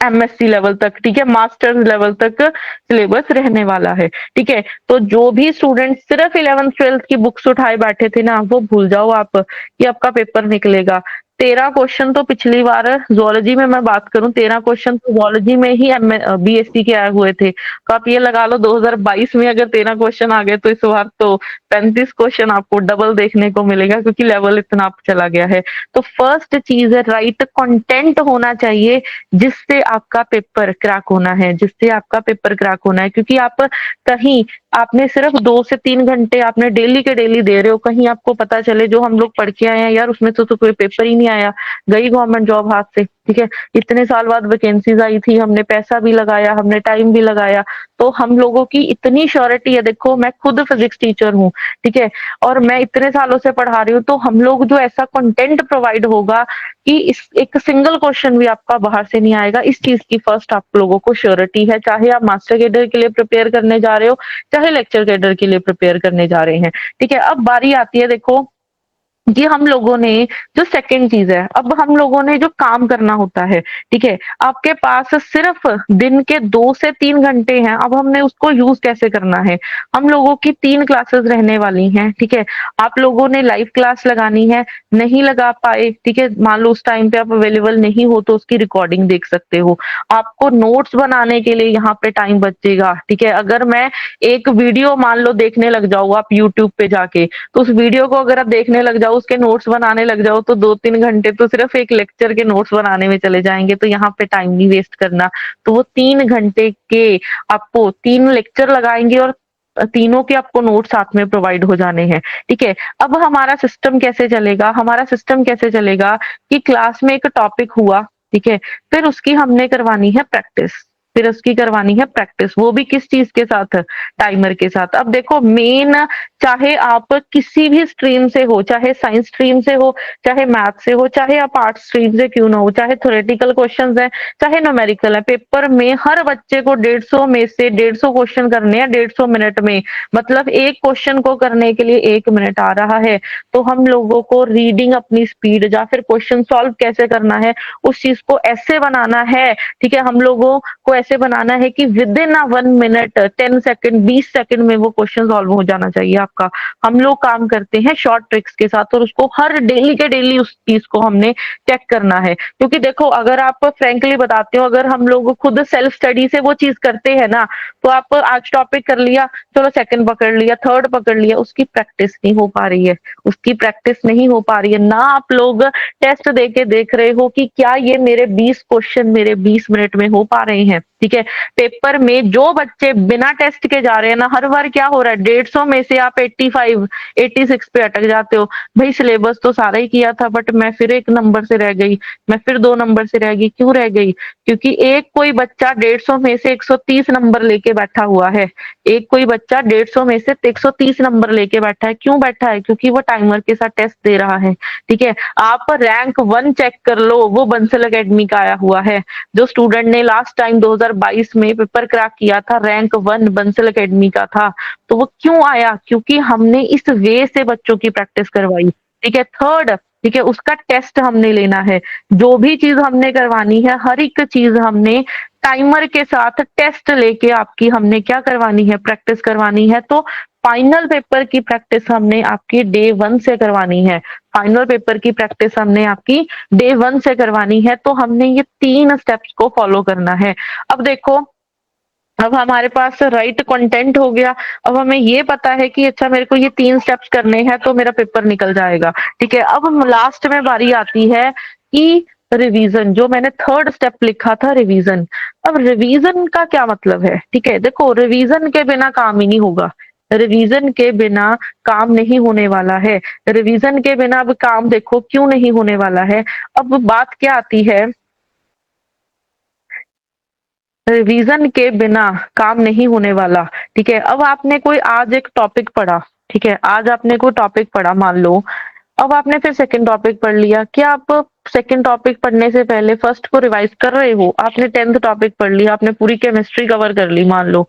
एमएससी लेवल तक। ठीक है, मास्टर्स लेवल तक सिलेबस रहने वाला है। ठीक है, तो जो भी स्टूडेंट सिर्फ 11th-12th की बुक्स उठाए बैठे थे ना, वो भूल जाओ आप कि आपका पेपर निकलेगा। 13 क्वेश्चन तो पिछली बार ज़ूलॉजी में मैं बात करूं, 13 क्वेश्चन तो ज़ूलॉजी में ही बीएससी के आए हुए थे। तो आप ये लगा लो 2022 में अगर 13 क्वेश्चन आ गए, तो इस बार तो 35 क्वेश्चन आपको डबल देखने को मिलेगा, क्योंकि लेवल इतना अप चला गया है। तो फर्स्ट चीज है, राइट कंटेंट होना चाहिए जिससे आपका पेपर क्रैक होना है, जिससे आपका पेपर क्रैक होना है। क्योंकि आप कहीं आपने सिर्फ 2 से 3 घंटे आपने डेली के डेली दे रहे हो, कहीं आपको पता चले जो हम लोग पढ़ के आए हैं यार उसमें तो कोई पेपर ही नहीं आया, गई गवर्नमेंट जॉब हाथ से। ठीक है, इतने साल बाद वैकेंसीज आई थी, हमने पैसा भी लगाया, हमने टाइम भी लगाया, तो हम लोगों की इतनी श्योरिटी है। देखो मैं खुद फिजिक्स टीचर हूँ, ठीक है, और मैं इतने सालों से पढ़ा रही हूँ, तो हम लोग जो ऐसा कंटेंट प्रोवाइड होगा कि इस एक सिंगल क्वेश्चन भी आपका बाहर से नहीं आएगा, इस चीज की फर्स्ट आप लोगों को श्योरिटी है। चाहे आप मास्टर कैडर के लिए प्रिपेयर करने जा रहे हो, चाहे लेक्चर कैडर के लिए प्रिपेयर करने जा रहे हैं। ठीक है, अब बारी आती है देखो कि हम लोगों ने जो सेकंड चीज है, अब हम लोगों ने जो काम करना होता है, ठीक है, आपके पास सिर्फ दिन के 2 से 3 घंटे हैं, अब हमने उसको यूज कैसे करना है। हम लोगों की 3 क्लासेस रहने वाली हैं, ठीक है, आप लोगों ने लाइव क्लास लगानी है, नहीं लगा पाए, ठीक है, मान लो उस टाइम पे आप अवेलेबल नहीं हो तो उसकी रिकॉर्डिंग देख सकते हो। आपको नोट्स बनाने के लिए यहाँ पे टाइम बचेगा। ठीक है, अगर मैं एक वीडियो मान लो देखने लग जाऊँ आप यूट्यूब पे जाके, तो उस वीडियो को अगर आप देखने लग जाओ, उसके नोट्स बनाने लग जाओ, तो 2-3 घंटे तो सिर्फ एक लेक्चर के नोट्स बनाने में चले जाएंगे। तो यहाँ पे टाइम नहीं वेस्ट करना। तो वो 3 घंटे के आपको 3 लेक्चर लगाएंगे और तीनों के आपको नोट साथ में प्रोवाइड हो जाने हैं। ठीक है, अब हमारा सिस्टम कैसे चलेगा, हमारा सिस्टम कैसे चलेगा कि क्लास में एक टॉपिक हुआ, ठीक है, फिर उसकी हमने करवानी है प्रैक्टिस, फिर उसकी करवानी है प्रैक्टिस, वो भी किस चीज के साथ, टाइमर के साथ। अब देखो मेन, चाहे आप किसी भी स्ट्रीम से हो, चाहे साइंस स्ट्रीम से हो, चाहे मैथ से हो, चाहे आप आर्ट स्ट्रीम से क्यों ना हो, चाहे थ्योरेटिकल क्वेश्चंस है, चाहे न्यूमेरिकल है, पेपर में हर बच्चे को 150 में से 150 क्वेश्चन करने हैं 150 मिनट में। मतलब एक क्वेश्चन को करने के लिए 1 मिनट आ रहा है। तो हम लोगों को रीडिंग अपनी स्पीड या फिर क्वेश्चन सॉल्व कैसे करना है, उस चीज को ऐसे बनाना है। ठीक है, हम लोगों को ऐसे बनाना है कि with in 1 minute 10 second 20 second में वो क्वेश्चन सॉल्व हो जाना चाहिए आपका। हम लोग काम करते हैं शॉर्ट ट्रिक्स के साथ, और उसको हर डेली के डेली उस चीज को हमने चेक करना है। क्योंकि देखो अगर आप फ्रेंकली बताते हो, अगर हम लोग खुद सेल्फ स्टडी से वो चीज करते हैं ना, तो आप आज टॉपिक कर लिया, चलो सेकंड पकड़ लिया, थर्ड पकड़ लिया, उसकी प्रैक्टिस नहीं हो पा रही है, उसकी प्रैक्टिस नहीं हो पा रही है ना। आप लोग टेस्ट दे के देख रहे हो कि क्या ये मेरे 20 क्वेश्चन मेरे 20 मिनट में हो पा रहे हैं। ठीक है, पेपर में जो बच्चे बिना टेस्ट के जा रहे हैं ना, हर बार क्या हो रहा है, 150 में से आप 85 86 पे अटक जाते हो। भाई सिलेबस तो सारा ही किया था, बट मैं फिर 1 नंबर से रह गई, मैं फिर 2 नंबर से रह गई। क्यों रह गई? क्योंकि एक कोई बच्चा 150 में से 130 नंबर लेके बैठा हुआ है, एक कोई बच्चा 150 में से 130 नंबर लेके बैठा है। क्यों बैठा है? क्योंकि वो टाइमर के साथ टेस्ट दे रहा है। ठीक है, आप रैंक 1 चेक कर लो, वो बंसल अकेडमी का आया हुआ है। जो स्टूडेंट ने लास्ट टाइम 2022 में पेपर क्रैक किया था, रैंक 1 बंसल अकेडमी का था। तो वो क्यों आया? क्योंकि हमने इस वे से बच्चों की प्रैक्टिस करवाई। ठीक है, थर्ड, ठीक है, उसका टेस्ट हमने लेना है। जो भी चीज हमने करवानी है, हर एक चीज हमने टाइमर के साथ टेस्ट लेके आपकी हमने क्या करवानी है, प्रैक्टिस करवानी है। तो फाइनल पेपर की प्रैक्टिस हमने आपकी डे 1 से करवानी है। फाइनल पेपर की प्रैक्टिस हमने आपकी डे 1 से करवानी है। तो हमने ये 3 स्टेप्स को फॉलो करना है। अब देखो अब हमारे पास राइट कंटेंट हो गया। अब हमें ये पता है कि अच्छा मेरे को ये 3 स्टेप्स करने हैं तो मेरा पेपर निकल जाएगा, ठीक है। अब हम लास्ट में बारी आती है कि रिवीजन, जो मैंने थर्ड स्टेप लिखा था रिवीजन। अब रिवीजन का क्या मतलब है, ठीक है। देखो रिवीजन के बिना काम ही नहीं होगा, रिवीजन के बिना काम नहीं होने वाला है। रिवीजन के बिना अब काम देखो क्यों नहीं होने वाला है। अब बात क्या आती है, रिवीजन के बिना काम नहीं होने वाला, ठीक है। अब आपने कोई आज एक टॉपिक पढ़ा, ठीक है, आज आपने कोई टॉपिक पढ़ा मान लो, अब आपने फिर सेकंड टॉपिक पढ़ लिया, क्या आप सेकंड टॉपिक पढ़ने से पहले फर्स्ट को रिवाइज कर रहे हो? आपने 10th टॉपिक पढ़ लिया, आपने पूरी केमिस्ट्री कवर कर ली मान लो,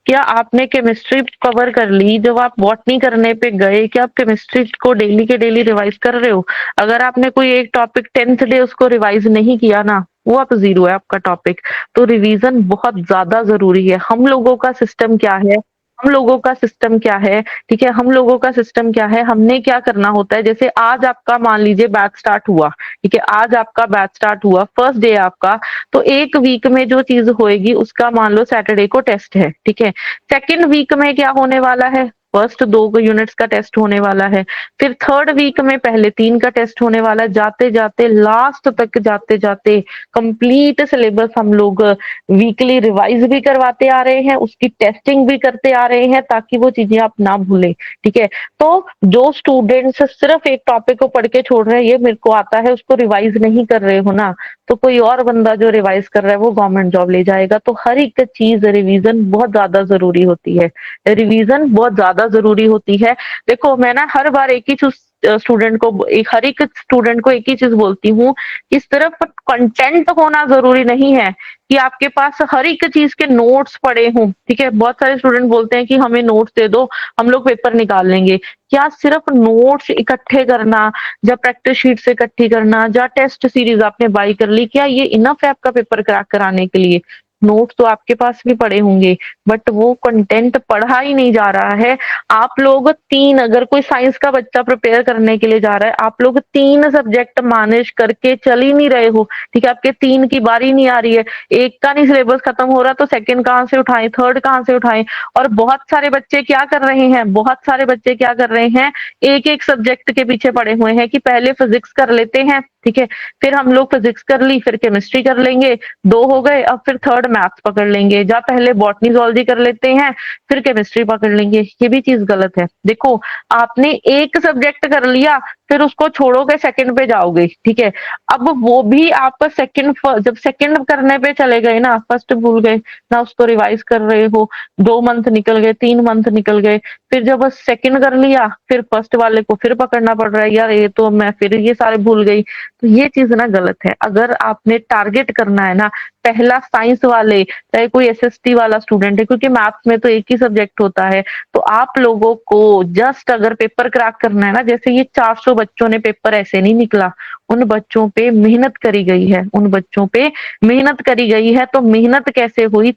क्या आपने केमिस्ट्री कवर कर ली, जब आप बॉटनी करने पे गए क्या आप केमिस्ट्री को डेली के डेली रिवाइज कर रहे हो? अगर आपने कोई एक टॉपिक 10th डे उसको रिवाइज नहीं किया ना, वो आप जीरो है आपका टॉपिक। तो रिवीजन बहुत ज्यादा जरूरी है। हम लोगों का सिस्टम क्या है, हम लोगों का सिस्टम क्या है, ठीक है, हम लोगों का सिस्टम क्या है, हमने क्या करना होता है, जैसे आज आपका मान लीजिए बैच स्टार्ट हुआ, ठीक है, आज आपका बैच स्टार्ट हुआ, फर्स्ट डे आपका, तो एक वीक में जो चीज होएगी उसका मान लो सैटरडे को टेस्ट है, ठीक है। सेकेंड वीक में क्या होने वाला है, फर्स्ट 2 यूनिट्स का टेस्ट होने वाला है, फिर थर्ड वीक में पहले 3 का टेस्ट होने वाला है, जाते जाते लास्ट तक जाते जाते कंप्लीट सिलेबस हम लोग वीकली रिवाइज भी करवाते आ रहे हैं, उसकी टेस्टिंग भी करते आ रहे हैं ताकि वो चीजें आप ना भूलें, ठीक है। तो जो स्टूडेंट्स सिर्फ एक टॉपिक को पढ़ के छोड़ रहे हैं, ये मेरे को आता है, उसको रिवाइज नहीं कर रहे हो ना, तो कोई और बंदा जो रिवाइज कर रहा है वो गवर्नमेंट जॉब ले जाएगा। तो हर एक चीज रिवीजन बहुत ज्यादा जरूरी होती है, रिवीजन बहुत ज्यादा जरूरी होती है। देखो मैं ना हर बार एक ही चीज स्टूडेंट को, एक हर एक स्टूडेंट को एक ही चीज बोलती हूँ कि सिर्फ कंटेंट होना जरूरी नहीं है कि आपके पास हर एक चीज के नोट्स पड़े हों, ठीक है। बहुत सारे स्टूडेंट बोलते हैं कि हमें नोट्स दे दो, हम लोग पेपर निकाल लेंगे। क्या सिर्फ नोट्स इकट्ठे करना, या प्रैक्टिस शीट से इकट्ठी करना, या टेस्ट सीरीज आपने बाई कर ली, क्या ये इनफ है आपका पेपर क्रैक कराने के लिए? नोट्स तो आपके पास भी पड़े होंगे, बट वो कंटेंट पढ़ा ही नहीं जा रहा है। आप लोग 3, अगर कोई साइंस का बच्चा प्रिपेयर करने के लिए जा रहा है, आप लोग 3 सब्जेक्ट मैनेज करके चल ही नहीं रहे हो, ठीक है। आपके 3 की बारी नहीं आ रही है, एक का नहीं सिलेबस खत्म हो रहा तो सेकंड कहाँ से उठाएं, थर्ड कहाँ से उठाएं। और बहुत सारे बच्चे क्या कर रहे हैं, बहुत सारे बच्चे क्या कर रहे हैं, एक एक सब्जेक्ट के पीछे पड़े हुए हैं कि पहले फिजिक्स कर लेते हैं, ठीक है, फिर हम लोग फिजिक्स कर ली, फिर केमिस्ट्री कर लेंगे, 2 हो गए, अब फिर थर्ड मैथ्स पकड़ लेंगे, या पहले बॉटनी जूलॉजी कर लेते हैं फिर केमिस्ट्री पकड़ लेंगे। ये भी चीज गलत है। देखो आपने एक सब्जेक्ट कर लिया, फिर उसको छोड़ोगे सेकंड पे जाओगे, ठीक है। अब वो भी आप सेकंड, जब सेकंड करने पे चले गए ना, फर्स्ट भूल गए ना, उसको रिवाइज कर रहे हो, 2 मंथ निकल गए, 3 मंथ निकल गए, फिर जब बस सेकंड कर लिया फिर फर्स्ट वाले को फिर पकड़ना पड़ रहा है, यार ये तो मैं फिर ये सारे भूल गई। तो ये चीज ना गलत है। अगर आपने टारगेट करना है ना, पहला साइंस वाले चाहे कोई एसएसटी वाला स्टूडेंट है, क्योंकि मैथ्स में तो एक ही सब्जेक्ट होता है, तो आप लोगों को जस्ट अगर पेपर क्रैक करना है ना, जैसे ये 400 बच्चों ने पेपर ऐसे नहीं निकला, उन बच्चों पे मेहनत करी गई है, उन बच्चों पे मेहनत करी गई है। तो मेहनत कैसे हुई,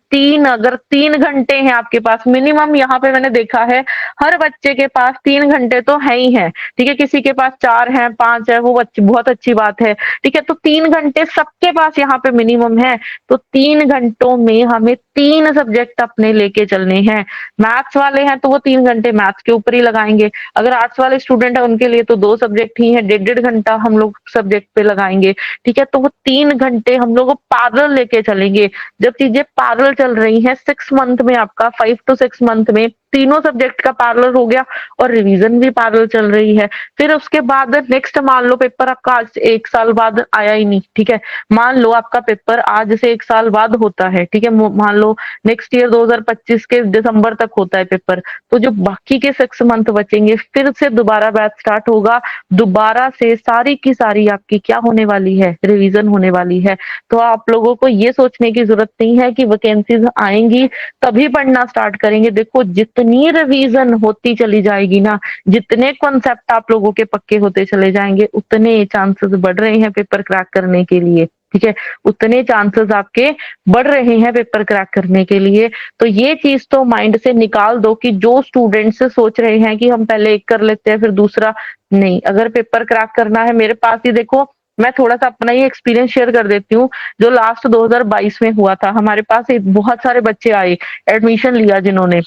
अगर 3 घंटे हैं आपके पास मिनिमम, यहाँ पे मैंने देखा है हर बच्चे के पास 3 घंटे तो है ही है, ठीक है। किसी के पास 4 है, 5 है, वो बच्चे बहुत अच्छी बात है, ठीक है। तो 3 घंटे सबके पास यहाँ पे मिनिमम है, तो 3 घंटों में हमें 3 सब्जेक्ट अपने लेके चलने हैं। मैथ्स वाले हैं तो वो 3 घंटे मैथ्स के ऊपर ही लगाएंगे, अगर आर्ट्स वाले स्टूडेंट है उनके लिए तो 2 सब्जेक्ट ही है, 1.5 घंटा हम लोग सब्जेक्ट पे लगाएंगे, ठीक है। तो वो 3 घंटे हम लोग पैरेलल लेके चलेंगे। जब चीजें पैरेलल चल रही हैं, 6 मंथ में आपका 5 to 6 मंथ में तीनों सब्जेक्ट का पैरेलल हो गया और रिवीजन भी पैरेलल चल रही है। फिर उसके बाद नेक्स्ट मान लो पेपर आपका आज 1 साल बाद आया ही नहीं, ठीक है। मान लो आपका पेपर आज से 1 साल बाद होता है, ठीक है, मान लो नेक्स्ट ईयर 2025 के दिसंबर तक होता है पेपर, तो जो बाकी के 6 मंथ बचेंगे फिर से दोबारा बैच स्टार्ट होगा, दोबारा से सारी की सारी आपकी क्या होने वाली है, रिवीजन होने वाली है। तो आप लोगों को ये सोचने की जरूरत नहीं है कि वैकेंसीज आएंगी तभी पढ़ना स्टार्ट करेंगे। देखो जितनी रिवीजन होती चली जाएगी ना, जितने कॉन्सेप्ट आप लोगों के पक्के होते चले जाएंगे, उतने चांसेस बढ़ रहे हैं पेपर क्रैक करने के लिए, ठीक है, उतने चांसेस आपके बढ़ रहे हैं पेपर क्रैक करने के लिए। तो ये चीज तो माइंड से निकाल दो कि जो स्टूडेंट्स सोच रहे हैं कि हम पहले एक कर लेते हैं फिर दूसरा, नहीं, अगर पेपर क्रैक करना है, मेरे पास ही देखो मैं थोड़ा-सा अपना ही एक्सपीरियंस शेयर कर देती हूँ, जो लास्ट 2022 में हुआ था। हमारे पास एक बहुत सारे बच्चे आए, एडमिशन लिया जिन्होंने।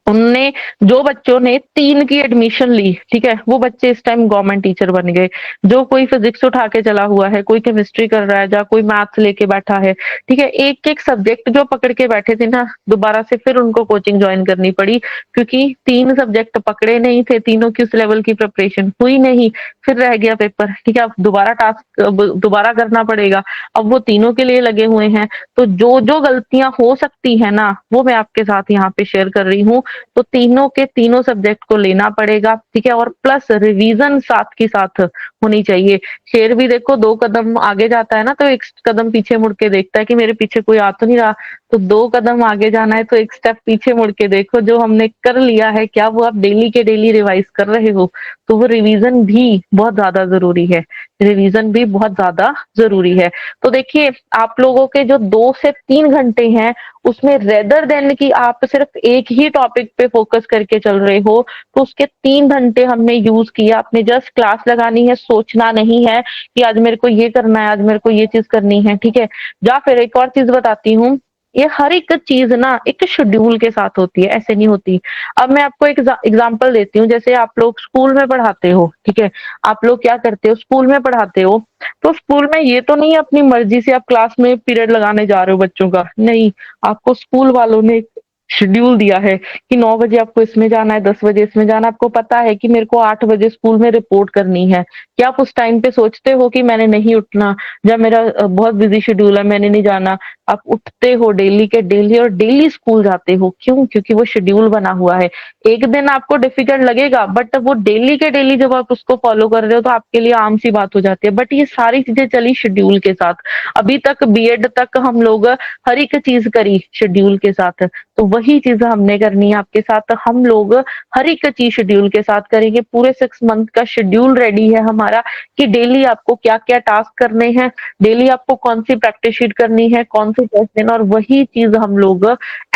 उनने जो बच्चों ने 3 की एडमिशन ली, ठीक है? वो बच्चे इस टाइम गवर्नमेंट टीचर बन गए। जो कोई फिज़िक्स उठा के चला हुआ है, कोई केमिस्ट्री कर रहा है, या कोई मैथ्स लेके बैठा है, ठीक है? एक-एक सब्जेक्ट जो पकड़ के बैठे थे ना, दोबारा से फिर उनको कोचिंग जॉइन करनी पड़ी, क्योंकि 3 सब्जेक्ट पकड़े नहीं थे, तीनों की उस लेवल की प्रिपरेशन हुई नहीं, फिर रह गया पेपर, ठीक है? अब दोबारा टास्क दोबारा करना पड़ेगा। अब वो तीनों के लिए लगे हुए हैं, तो जो-जो गलतियाँ हो सकती हैं ना, वो मैं आपके साथ यहाँ पे शेयर कर रही हूँ। तो तीनों के तीनों सब्जेक्ट को लेना पड़ेगा, ठीक है? और प्लस रिवीजन साथ के साथ होनी चाहिए। शेर भी देखो 2 कदम आगे जाता है ना, तो 1 कदम पीछे मुड़ के देखता है कि मेरे पीछे कोई आ तो नहीं रहा। तो 2 कदम आगे जाना है तो 1 स्टेप पीछे मुड़ के देखो, जो हमने कर लिया है क्या वो आप डेली के डेली रिवाइज़ कर रहे हो? तो वो रिवीजन भी बहुत ज़्यादा ज़रूरी है। रिवीजन भी बहुत ज़्यादा ज़रूरी है। तो देखिए, आप लोगों के जो 2 से 3 घंटे हैं, उसमें रेदर देन कि आप सिर्फ एक ही टॉपिक पे फोकस करके चल रहे हो, तो उसके 3 घंटे हमने यूज़ किया। आपने जस्ट क्लास लगानी है, सोचना नहीं है कि आज मेरे को ये करना है, आज मेरे को ये चीज़ करनी है, ठीक है? या फिर एक और चीज़ बताती हूँ, ये हर एक चीज़ ना एक शेड्यूल के साथ होती है, ऐसे नहीं होती। अब मैं आपको एक एग्ज़ाम्पल देती हूँ, जैसे आप लोग स्कूल में पढ़ाते हो, ठीक है? आप लोग क्या करते हो, स्कूल में पढ़ाते हो, तो स्कूल में ये तो नहीं अपनी मर्ज़ी से आप क्लास में पीरियड लगाने जा रहे हो बच्चों का, नहीं। आपको स्कूल वालों ने शेड्यूल दिया है कि 9 बजे आपको इसमें जाना है, 10 बजे इसमें जाना है। आपको पता है कि मेरे को 8 बजे स्कूल में रिपोर्ट करनी है। क्या आप उस टाइम पे सोचते हो कि मैंने नहीं उठना, या मेरा बहुत बिज़ी शेड्यूल है, मैंने नहीं जाना? आप उठते हो डेली के डेली और डेली स्कूल जाते हो। क्यों? क्योंकि वो शेड्यूल बना हुआ है। एक दिन आपको डिफ़िकल्ट लगेगा, बट वो डेली के डेली जब आप उसको फ़ॉलो कर रहे हो तो आपके लिए आम सी बात हो जाती है। बट ये सारी चीज़ें चली शेड्यूल के साथ। अभी तक बीएड तक हम लोग हर एक चीज़ करी शेड्यूल के साथ, तो वही चीज़ हमने करनी है आपके साथ। हम लोग हर एक चीज़ शेड्यूल के साथ करेंगे। पूरे 6 मंथ का शेड्यूल रेडी है हमारा कि डेली आपको क्या-क्या टास्क करने हैं, डेली आपको कौन-सी प्रैक्टिस शीट करनी है, कौन से टेस्ट देना, और वही चीज़ हम लोग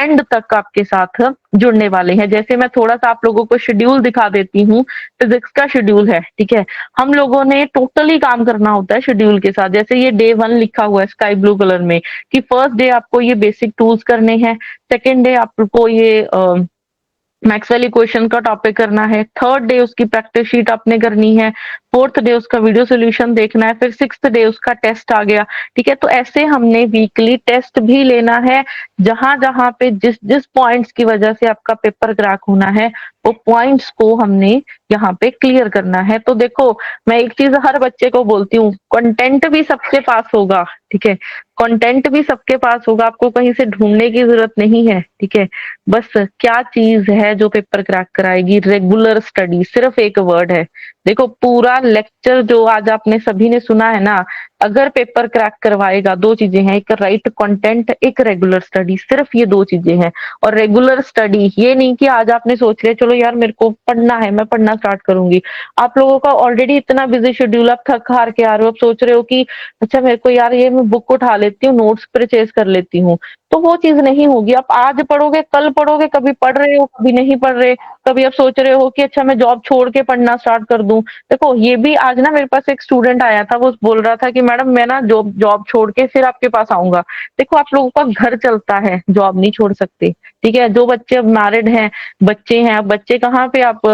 एंड तक आपके साथ जुड़ने वाले हैं। जैसे मैं थोड़ा-सा आप लोगों को शेड्यूल दिखा देती हूँ, फिज़िक्स का शेड्यूल है, ठीक है? हम लोगों ने टोटली काम करना होता है शेड्यूल के साथ। जैसे ये डे 1 लिखा हुआ है स्काई ब्लू कलर में, कि फर्स्ट डे आपको ये बेसिक टूल्स करने हैं, सेकंड डे आपको ये मैक्सवेल इक्वेशन का टॉपिक करना है, थर्ड डे उसकी प्रैक्टिस शीट आपने करनी है, फोर्थ डे उसका वीडियो सॉल्यूशन देखना है, फिर सिक्स्थ डे उसका टेस्ट आ गया, ठीक है? तो ऐसे हमने वीकली टेस्ट भी लेना है, जहाँ-जहाँ पे जिस-जिस पॉइंट्स की वजह से आपका पेपर क्रैक होना है, वो पॉइंट्स को हमने यहाँ पे क्लियर करना है। तो देखो, मैं एक चीज़ हर बच्चे को बोलती हूँ, कंटेंट भी सबके पास होगा, ठीक है? कंटेंट भी सबके पास होगा, आपको कहीं से ढूँढने की ज़रूरत नहीं है, ठीक है? बस क्या चीज़ है जो पेपर क्रैक कराएगी? रेगुलर स्टडी, सिर्फ एक वर्ड है। देखो, पूरा लेक्चर जो आज आपने सभी ने सुना है ना, अगर पेपर क्रैक करवाएगा, 2 चीज़ें हैं, एक राइट कंटेंट, एक रेगुलर स्टडी, सिर्फ ये 2 चीज़ें हैं। और रेगुलर स्टडी ये नहीं कि आज आपने सोच लिया चलो यार मेरे को पढ़ना है, मैं पढ़ना स्टार्ट करूँगी। आप लोगों का ऑलरेडी इतना बिज़ी शेड्यूल, आप थक-हार के आ रहे हो, आप सोच रहे हो कि अच्छा मेरे को यार ये मैं बुक उठा लेती हूँ, नोट्स परचेज़ कर लेती हूँ। तो वो चीज़ नहीं होगी। आप आज पढ़ोगे, कल पढ़ोगे, कभी पढ़ रहे हो, कभी नहीं पढ़ रहे, कभी आप सोच रहे हो कि अच्छा मैं जॉब छोड़ के पढ़ना स्टार्ट कर दूँ। देखो, ये भी आज ना मेरे पास एक स्टूडेंट आया था, वो बोल रहा था कि मैडम मैं ना जॉब जॉब छोड़ के फिर आपके पास आऊँगा। देखो, आप लोगों का घर चलता है, जॉब नहीं छोड़ सकते, ठीक है? जो बच्चे अब मैरिड हैं, बच्चे हैं, अब बच्चे कहाँ पे आप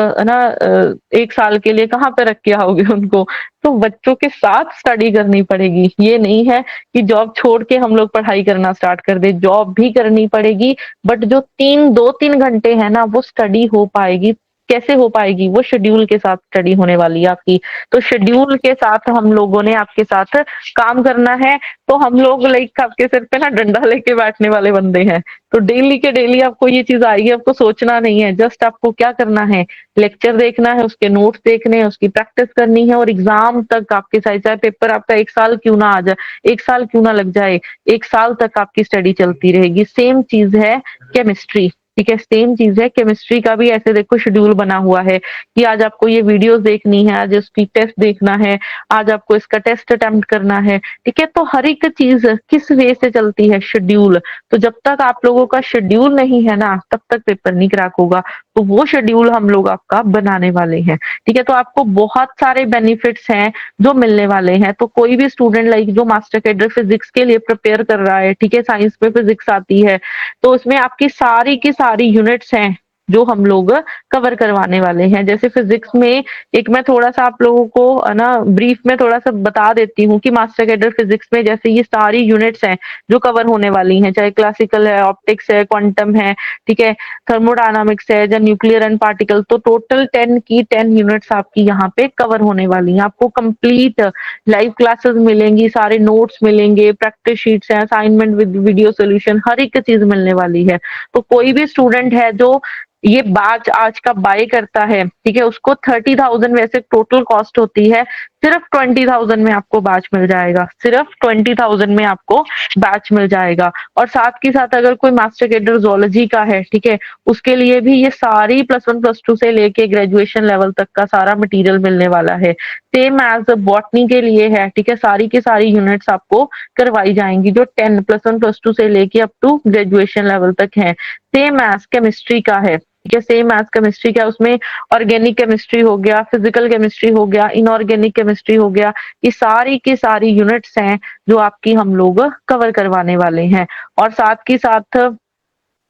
1 साल के लिए कहाँ पे रख के आओगे उनको? तो बच्चों के साथ स्टडी करनी पड़ेगी। ये नहीं है कि जॉब छोड़ के हम लोग पढ़ाई करना स्टार्ट कर दें, जॉब भी करनी पड़ेगी, बट जो 2-3 घंटे है ना, वो स्टडी हो पाएगी। कैसे हो पाएगी? वो शेड्यूल के साथ स्टडी होने वाली है आपकी। तो शेड्यूल के साथ हम लोगों ने आपके साथ काम करना है, तो हम लोग लाइक आपके सिर पे ना डंडा लेके बैठने वाले बंदे हैं। तो डेली के डेली आपको ये चीज़ आएगी, आपको सोचना नहीं है, जस्ट आपको क्या करना है, लेक्चर देखना है, उसके नोट्स देखने हैं, उसकी प्रैक्टिस करनी है, और एग्ज़ाम तक आपके साथ, चाहे पेपर आपका 1 साल क्यों ना आ जाए, 1 साल क्यों ना लग जाए, 1 साल तक आपकी स्टडी चलती रहेगी। सेम चीज़ है केमिस्ट्री, ठीक है, सेम चीज़ है। केमिस्ट्री का भी ऐसे देखो शेड्यूल बना हुआ है कि आज आपको ये वीडियोज़ देखनी है, आज उसकी टेस्ट देखना है, आज आपको इसका टेस्ट अटेम्प्ट करना है, ठीक है? तो हर एक चीज़ किस वे से चलती है, शेड्यूल। तो जब तक आप लोगों का शेड्यूल नहीं है ना, तब तक पेपर नहीं क्रैक होगा। तो वो शेड्यूल हम लोग आपका बनाने वाले हैं, ठीक है? तो आपको बहुत सारे बेनिफिट्स हैं जो मिलने वाले हैं। तो कोई भी स्टूडेंट लाइक जो मास्टर कैडर फिजिक्स के लिए प्रिपेयर कर रहा है, ठीक है? साइंस में फिजिक्स आती है, तो उसमें आपकी सारी की सारी यूनिट्स हैं जो हम लोग कवर करवाने वाले हैं। जैसे फिजिक्स में एक मैं थोड़ा-सा आप लोगों को ना ब्रीफ में थोड़ा-सा बता देती हूँ कि मास्टर कैडर फिजिक्स में जैसे ये सारी यूनिट्स हैं जो कवर होने वाली हैं, चाहे क्लासिकल है, ऑप्टिक्स है, क्वांटम है, ठीक है? थर्मोडायनामिक्स है या न्यूक्लियर एंड पार्टिकल, तो टोटल 10 की 10 यूनिट्स आपकी यहाँ पे कवर होने वाली हैं। आपको कंप्लीट लाइव क्लासेस मिलेंगी, सारे नोट्स मिलेंगे, प्रैक्टिस शीट्स हैं, असाइनमेंट विद वीडियो सॉल्यूशन, हर एक चीज़ मिलने वाली है। तो कोई भी स्टूडेंट है जो ये बैच आज का बाय करता है, ठीक है? उसको 30,000 वैसे टोटल कॉस्ट होती है, सिर्फ 20,000 में आपको बैच मिल जाएगा, सिर्फ 20,000 में आपको बैच मिल जाएगा। और साथ के साथ अगर कोई मास्टर कैडर ज़ूलॉजी का है, ठीक है? उसके लिए भी ये सारी +1 +2 से लेके ग्रेजुएशन लेवल तक का सारा मटेरियल मिलने वाला है। सेम एज़ बॉटनी के लिए है, ठीक है? सारी की सारी यूनिट्स आपको करवाई जाएँगी जो 10 +1 +2 से लेके अप टू ग्रेजुएशन लेवल तक है। सेम एज़ केमिस्ट्री का है, ठीक है? सेम एज़ केमिस्ट्री का उसमें ऑर्गेनिक केमिस्ट्री हो गया, फिजिकल केमिस्ट्री हो गया, इनऑर्गेनिक केमिस्ट्री हो गया, ये सारी की सारी यूनिट्स हैं जो आपकी हम लोग कवर करवाने वाले हैं। और साथ के साथ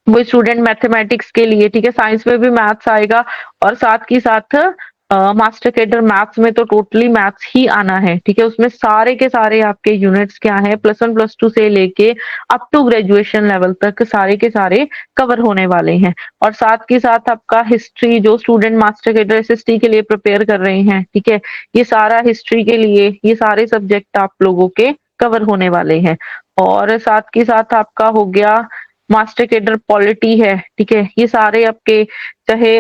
वो स्टूडेंट मैथमेटिक्स के लिए, ठीक है? साइंस में भी मैथ्स आएगा और साथ के साथ मास्टर कैडर मैथ्स में तो टोटली मैथ्स ही आना है, ठीक है? उसमें सारे के सारे आपके यूनिट्स क्या हैं, +1 +2 से लेके अप टू ग्रेजुएशन लेवल तक सारे के सारे कवर होने वाले हैं। और साथ के साथ आपका हिस्ट्री, जो स्टूडेंट मास्टर कैडर एसएसटी के लिए प्रिपेयर कर रहे हैं, ठीक है? ये सारा हिस्ट्री के लिए ये सारे सब्जेक्ट आप लोगों के कवर होने वाले हैं। और साथ के साथ आपका हो गया मास्टर कैडर पॉलिटी है, ठीक है? ये सारे आपके चाहे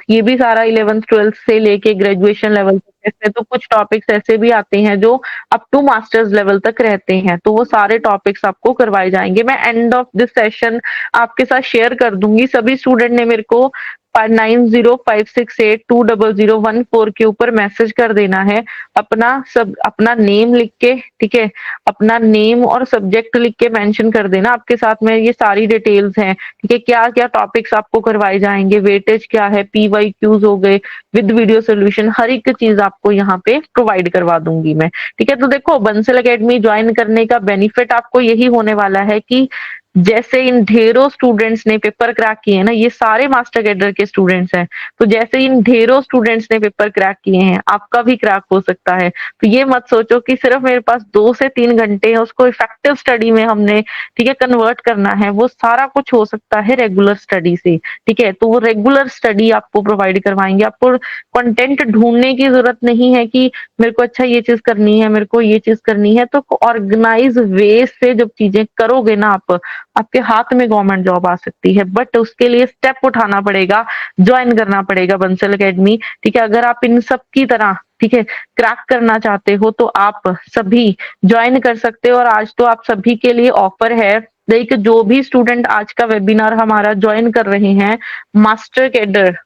ये भी सारा 11th-12th से लेके ग्रेजुएशन लेवल तक, इसमें तो कुछ टॉपिक्स ऐसे भी आते हैं जो अप टू मास्टर्स लेवल तक रहते हैं, तो वो सारे टॉपिक्स आपको करवाए जाएँगे। मैं एंड ऑफ दिस सेशन आपके साथ शेयर कर दूँगी। सभी स्टूडेंट ने मेरे को 9056820014 के ऊपर मैसेज कर देना है। अपना नेम लिख के, ठीक है? अपना नेम और सब्जेक्ट लिख के मेंशन कर देना। आपके साथ में ये सारी डिटेल्स हैं, ठीक है? क्या-क्या टॉपिक्स आपको करवाए जाएँगे, वेटेज क्या है, पीवाईक्यूज़ हो गए, विद वीडियो सॉल्यूशन, हर एक चीज़ आपको यहाँ पे प्रोवाइड करवा दूँगी मैं, ठीक है? तो देखो बंसल अकेडमी जॉइन करने का बेनिफिट आपको यही होने वाला है कि जैसे इन ढेरों स्टूडेंट्स ने पेपर क्रैक किए हैं ना, ये सारे मास्टर कैडर के स्टूडेंट्स हैं, तो जैसे इन ढेरों स्टूडेंट्स ने पेपर क्रैक किए हैं, आपका भी क्रैक हो सकता है। तो ये मत सोचो कि सिर्फ मेरे पास 2 से 3 घंटे हैं, उसको इफेक्टिव स्टडी में हमने, ठीक है, कन्वर्ट करना है। वो सारा कुछ हो सकता है रेगुलर स्टडी से, ठीक है? तो वो रेगुलर स्टडी आपको प्रोवाइड करवाएँगे। आपको कंटेंट ढूँढने की ज़रूरत नहीं है कि मेरे को अच्छा ये चीज़ करनी है, मेरे को ये चीज़ करनी है। तो ऑर्गेनाइज़ वे से जब चीज़ें करोगे ना आप, आपके हाथ में गवर्नमेंट जॉब आ सकती है, बट उसके लिए स्टेप उठाना पड़ेगा, ज्वाइन करना पड़ेगा बंसल अकेडमी, ठीक है? अगर आप इन सब की तरह, ठीक है, क्रैक करना चाहते हो तो आप सभी ज्वाइन कर सकते हो। और आज तो आप सभी के लिए ऑफर है, लाइक जो भी स्टूडेंट आज का वेबिनार हमारा ज्वाइन कर रहे हैं, मास्टर कैडर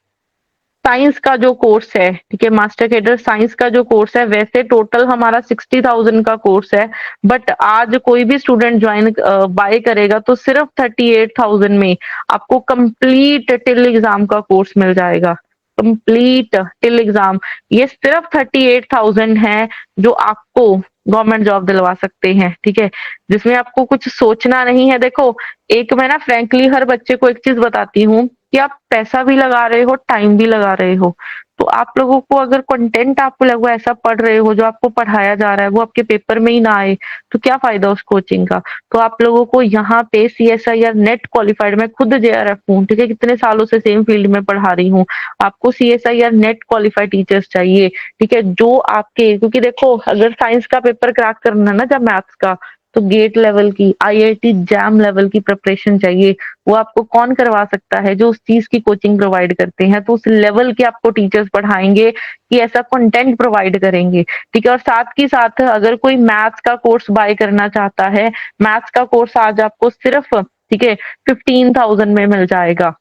साइंस का जो कोर्स है, ठीक है? मास्टर कैडर साइंस का जो कोर्स है, वैसे टोटल हमारा 60,000 का कोर्स है, बट आज कोई भी स्टूडेंट ज्वाइन बाय करेगा तो सिर्फ 38,000 में आपको कंप्लीट टिल एग्जाम का कोर्स मिल जाएगा। कंप्लीट टिल एग्जाम, ये सिर्फ 38,000 है जो आपको गवर्नमेंट जॉब दिलवा सकते हैं, ठीक है? जिसमें आपको कुछ सोचना नहीं है। देखो, एक मैं ना फ्रैंकली हर बच्चे को एक चीज बताती हूँ कि आप पैसा भी लगा रहे हो, टाइम भी लगा रहे हो, तो आप लोगों को अगर कंटेंट आपको लगा ऐसा पढ़ रहे हो, जो आपको पढ़ाया जा रहा है वो आपके पेपर में ही ना आए, तो क्या फायदा उस कोचिंग का? तो आप लोगों को यहाँ पे सीएसआईआर नेट क्वालिफाइड, मैं खुद जेआरएफ हूँ, ठीक है? कितने सालों से सेम फील्ड में पढ़ा रही हूँ। आपको सीएसआईआर नेट क्वालिफाइड टीचर्स चाहिए, ठीक है? जो आपके, क्योंकि देखो अगर साइंस का पेपर क्रैक करना ना, जब मैथ्स का, तो गेट लेवल की, आईआईटी जैम लेवल की प्रिपरेशन चाहिए। वो आपको कौन करवा सकता है? जो उस चीज की कोचिंग प्रोवाइड करते हैं, तो उस लेवल के आपको टीचर्स पढ़ाएंगे कि ऐसा कंटेंट प्रोवाइड करेंगे, ठीक है? और साथ ही साथ अगर कोई मैथ्स का कोर्स बाय करना चाहता है, मैथ्स का कोर्स आज आपको सिर्फ, ठीक है, 15,000 में मिल जाएगा।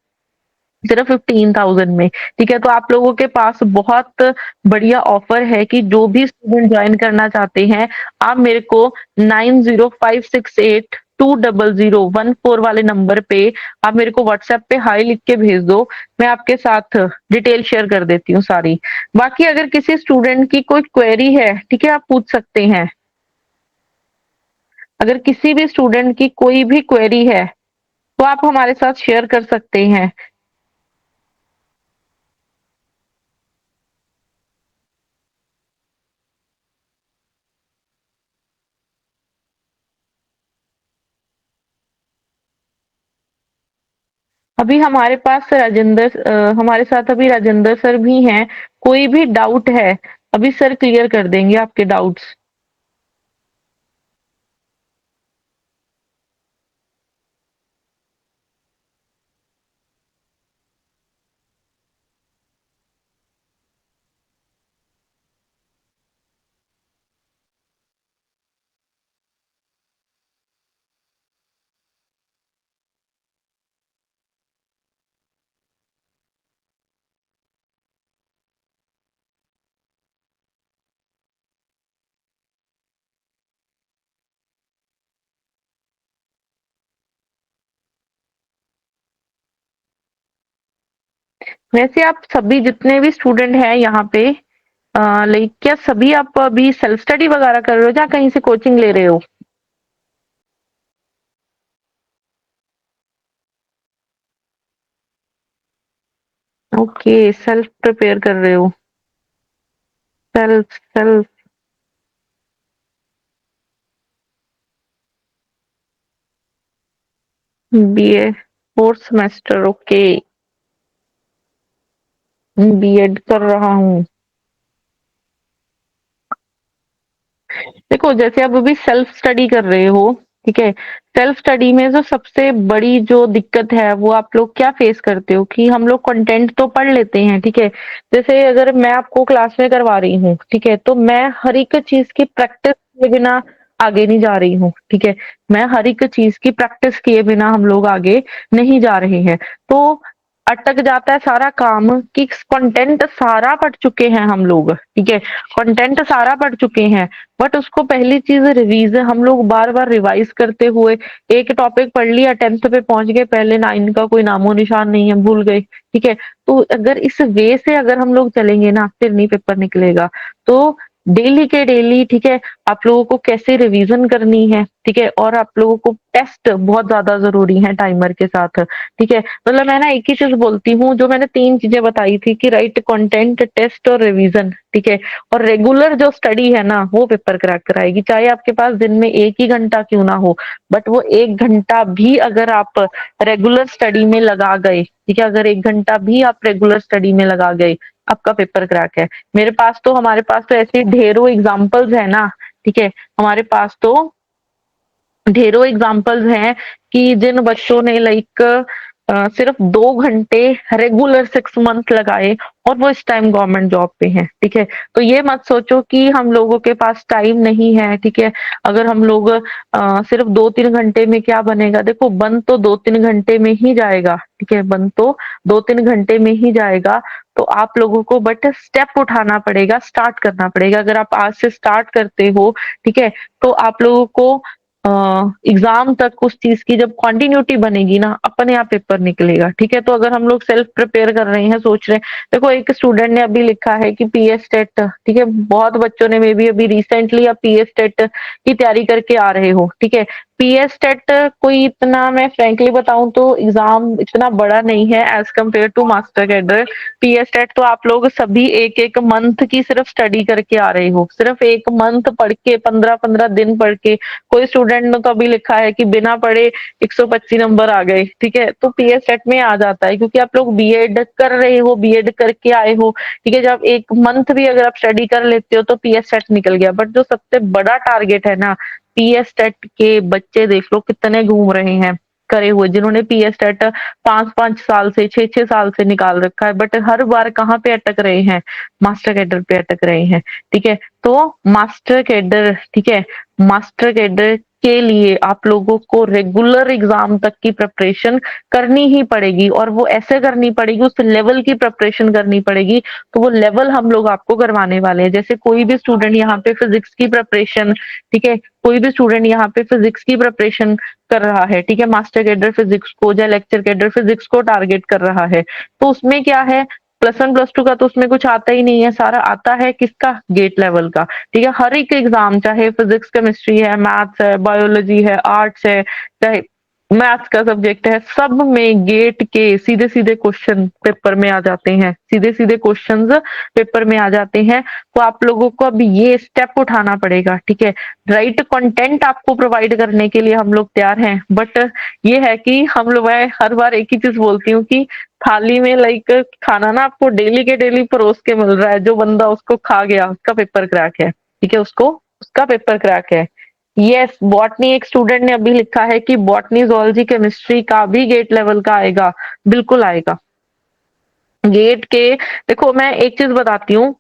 सिर्फ 15,000 में। ठीक है, तो आप लोगों के पास बहुत बढ़िया ऑफर है कि जो भी स्टूडेंट ज्वाइन करना चाहते हैं, आप मेरे को 9056820014 वाले नंबर पे आप मेरे को व्हाट्सएप पे हाई लिख के भेज दो। मैं आपके साथ डिटेल शेयर कर देती हूँ सारी। बाकी अगर किसी स्टूडेंट की कोई क्वेरी है, ठीक है, आप पूछ सकते हैं। अगर किसी भी स्टूडेंट की कोई भी क्वेरी है तो आप हमारे साथ शेयर कर सकते हैं। अभी हमारे पास हमारे साथ अभी राजेंद्र सर भी हैं। कोई भी डाउट है, अभी सर क्लियर कर देंगे आपके डाउट्स। वैसे आप सभी जितने भी स्टूडेंट हैं यहाँ पे, लाइक क्या सभी आप अभी सेल्फ स्टडी वगैरह कर रहे हो या कहीं से कोचिंग ले रहे हो? ओके, सेल्फ प्रिपेयर कर रहे हो। Self self BA fourth semester, okay. BEd कर रहा हूँ। देखो जैसे आप अभी सेल्फ स्टडी कर रहे हो, ठीक है, सेल्फ स्टडी में जो सबसे बड़ी जो दिक्कत है वो आप लोग क्या फेस करते हो कि हम लोग कंटेंट तो पढ़ लेते हैं, ठीक है, जैसे अगर मैं आपको क्लास में करवा रही हूँ, ठीक है, तो मैं हर एक चीज की प्रैक्टिस किए बिना आगे नहीं जा रही हूँ, ठीक है, मैं हर एक चीज की प्रैक्टिस किए बिना हम लोग आगे नहीं जा रहे हैं। तो अटक जाता है सारा काम कि कंटेंट सारा पढ़ चुके हैं हम लोग, ठीक है, कंटेंट सारा पढ़ चुके हैं, बट उसको पहली चीज रिवीज हम लोग बार बार रिवाइज करते हुए एक टॉपिक पढ़ लिया, 10th पे पहुंच गए, पहले 9 का कोई नामो निशान नहीं है, भूल गए, ठीक है। तो अगर इस वे से अगर हम लोग चलेंगे ना, फिर नहीं पेपर निकलेगा। तो डेली के डेली, ठीक है, आप लोगों को कैसे रिवीजन करनी है, ठीक है, और आप लोगों को टेस्ट बहुत ज्यादा जरूरी है टाइमर के साथ, ठीक है। मतलब मैं ना एक ही चीज बोलती हूँ, जो मैंने 3 चीजें बताई थी कि राइट कंटेंट, टेस्ट और रिवीजन, ठीक है, और रेगुलर जो स्टडी है ना वो पेपर क्रैक कराएगी, चाहे आपके पास दिन में 1 ही घंटा क्यों ना हो, बट वो 1 घंटा भी अगर आप रेगुलर स्टडी में लगा गए, ठीक है, अगर 1 घंटा भी आप रेगुलर स्टडी में लगा गए, आपका पेपर क्रैक है। हमारे पास तो ऐसे ढेरों एग्जाम्पल्स है ना, ठीक है, हमारे पास तो ढेरों एग्जाम्पल्स हैं कि जिन बच्चों ने लाइक सिर्फ 2 घंटे रेगुलर 6 मंथ लगाए और वो इस टाइम गवर्नमेंट जॉब पे हैं, ठीक है। तो ये मत सोचो कि हम लोगों के पास टाइम नहीं है, ठीक है, अगर हम लोग सिर्फ 2-3 घंटे में क्या बनेगा, देखो बन तो 2-3 घंटे में ही जाएगा, ठीक है, बन तो 2-3 घंटे में ही जाएगा। तो आप लोगों को बट स्टेप उठाना पड़ेगा, स्टार्ट करना पड़ेगा। अगर आप आज से स्टार्ट करते हो, ठीक है, तो आप लोगों को एग्जाम तक उस चीज की जब कंटिन्यूटी बनेगी ना, अपने आप पेपर निकलेगा, ठीक है। तो अगर हम लोग सेल्फ प्रिपेयर कर रहे हैं, सोच रहे हैं, देखो एक स्टूडेंट ने अभी लिखा है कि पीएस टेट, ठीक है, बहुत बच्चों ने मे बी अभी रिसेंटली आप पीएस टेट की तैयारी करके आ रहे हो, ठीक है। पीएस टेट कोई इतना, मैं फ्रैंकली बताऊं तो एग्जाम इतना बड़ा नहीं है as compared to master cadre. PS TET तो आप लोग सभी एक एक मंथ की सिर्फ स्टडी करके आ रहे हो, सिर्फ एक मंथ पढ़ के, 15-15 दिन पढ़ के। कोई स्टूडेंट ने तो अभी लिखा है कि बिना पढ़े 125 नंबर आ गए, ठीक है, तो पीएस सेट में आ जाता है क्योंकि आप लोग बीएड कर रहे हो, बीएड करके आए हो, ठीक है। जब एक मंथ भी अगर आप स्टडी कर लेते हो तो पीएस सेट निकल गया। बट जो सबसे बड़ा टारगेट है ना, पीएस सेट के बच्चे देख लो कितने घूम रहे हैं करे हुए, जिन्होंने पीएस सेट 5-5 साल से, 6-6 साल से निकाल रखा है, बट हर बार कहाँ पे अटक रहे हैं, मास्टर कैडर पे अटक रहे हैं, ठीक है। तो मास्टर कैडर, ठीक है, मास्टर कैडर के लिए आप लोगों को रेगुलर एग्जाम तक की प्रिपरेशन करनी ही पड़ेगी, और वो ऐसे करनी पड़ेगी, उस लेवल की प्रिपरेशन करनी पड़ेगी। तो वो लेवल हम लोग आपको करवाने वाले हैं। जैसे कोई भी स्टूडेंट यहाँ पे फिजिक्स की प्रिपरेशन, ठीक है, कोई भी स्टूडेंट यहाँ पे फिजिक्स की प्रिपरेशन कर रहा है, ठीक है, मास्टर कैडर फिजिक्स को या लेक्चर कैडर फिजिक्स को टारगेट कर रहा है, तो उसमें क्या है, प्लस वन प्लस टू का तो उसमें कुछ आता ही नहीं है, सारा आता है किसका, गेट लेवल का, ठीक है। हर एक एग्जाम, चाहे फिजिक्स केमिस्ट्री है, मैथ्स है, बायोलॉजी है, आर्ट्स है, चाहे मैथ्स का सब्जेक्ट है, सब में गेट के सीधे सीधे क्वेश्चन पेपर में आ जाते हैं, सीधे सीधे क्वेश्चंस पेपर में आ जाते हैं। तो आप लोगों को अब ये स्टेप उठाना पड़ेगा, ठीक है। राइट कंटेंट आपको प्रोवाइड करने के लिए हम लोग तैयार हैं, बट ये है कि हम लोग, मैं हर बार एक ही चीज बोलती हूँ कि थाली में लाइक खाना ना आपको डेली के डेली परोस के मिल रहा है, जो बंदा उसको खा गया उसका पेपर क्रैक है, ठीक है, उसको उसका पेपर क्रैक है। यस, बॉटनी एक स्टूडेंट ने अभी लिखा है कि बॉटनी, zoology, केमिस्ट्री का भी गेट लेवल का आएगा, बिल्कुल आएगा। गेट के, देखो मैं एक चीज बताती हूँ,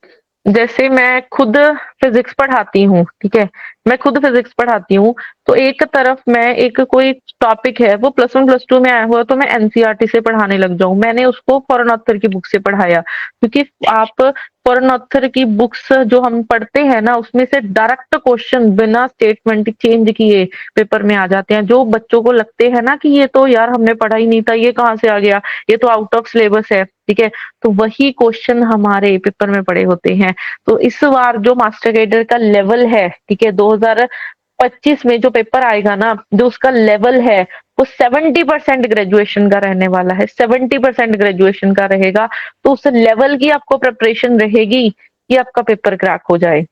जैसे मैं खुद फिजिक्स पढ़ाती हूँ, ठीक है, मैं खुद फिजिक्स पढ़ाती हूँ, तो एक तरफ मैं एक कोई टॉपिक है वो प्लस वन प्लस टू में आया हुआ, तो मैं एनसीईआरटी से पढ़ाने लग जाऊं, मैंने उसको फॉरेन ऑथर की बुक से पढ़ाया, क्योंकि आप फॉरेन ऑथर की बुक्स जो हम पढ़ते हैं ना, उसमें से डायरेक्ट क्वेश्चन बिना स्टेटमेंट चेंज किए पेपर में आ जाते हैं, जो बच्चों को लगते हैं ना कि ये तो यार हमने पढ़ा ही नहीं था, ये कहाँ से आ गया, ये तो आउट ऑफ सिलेबस है, ठीक है, तो वही क्वेश्चन हमारे पेपर में पड़े होते हैं। तो इस बार जो मास्टर कैडर का लेवल है, ठीक है, 2025 में जो पेपर आएगा ना, जो उसका लेवल है वो 70% ग्रेजुएशन का रहने वाला है, 70% ग्रेजुएशन का रहेगा। तो उस लेवल की आपको प्रिपरेशन रहेगी कि आपका पेपर क्रैक हो जाए।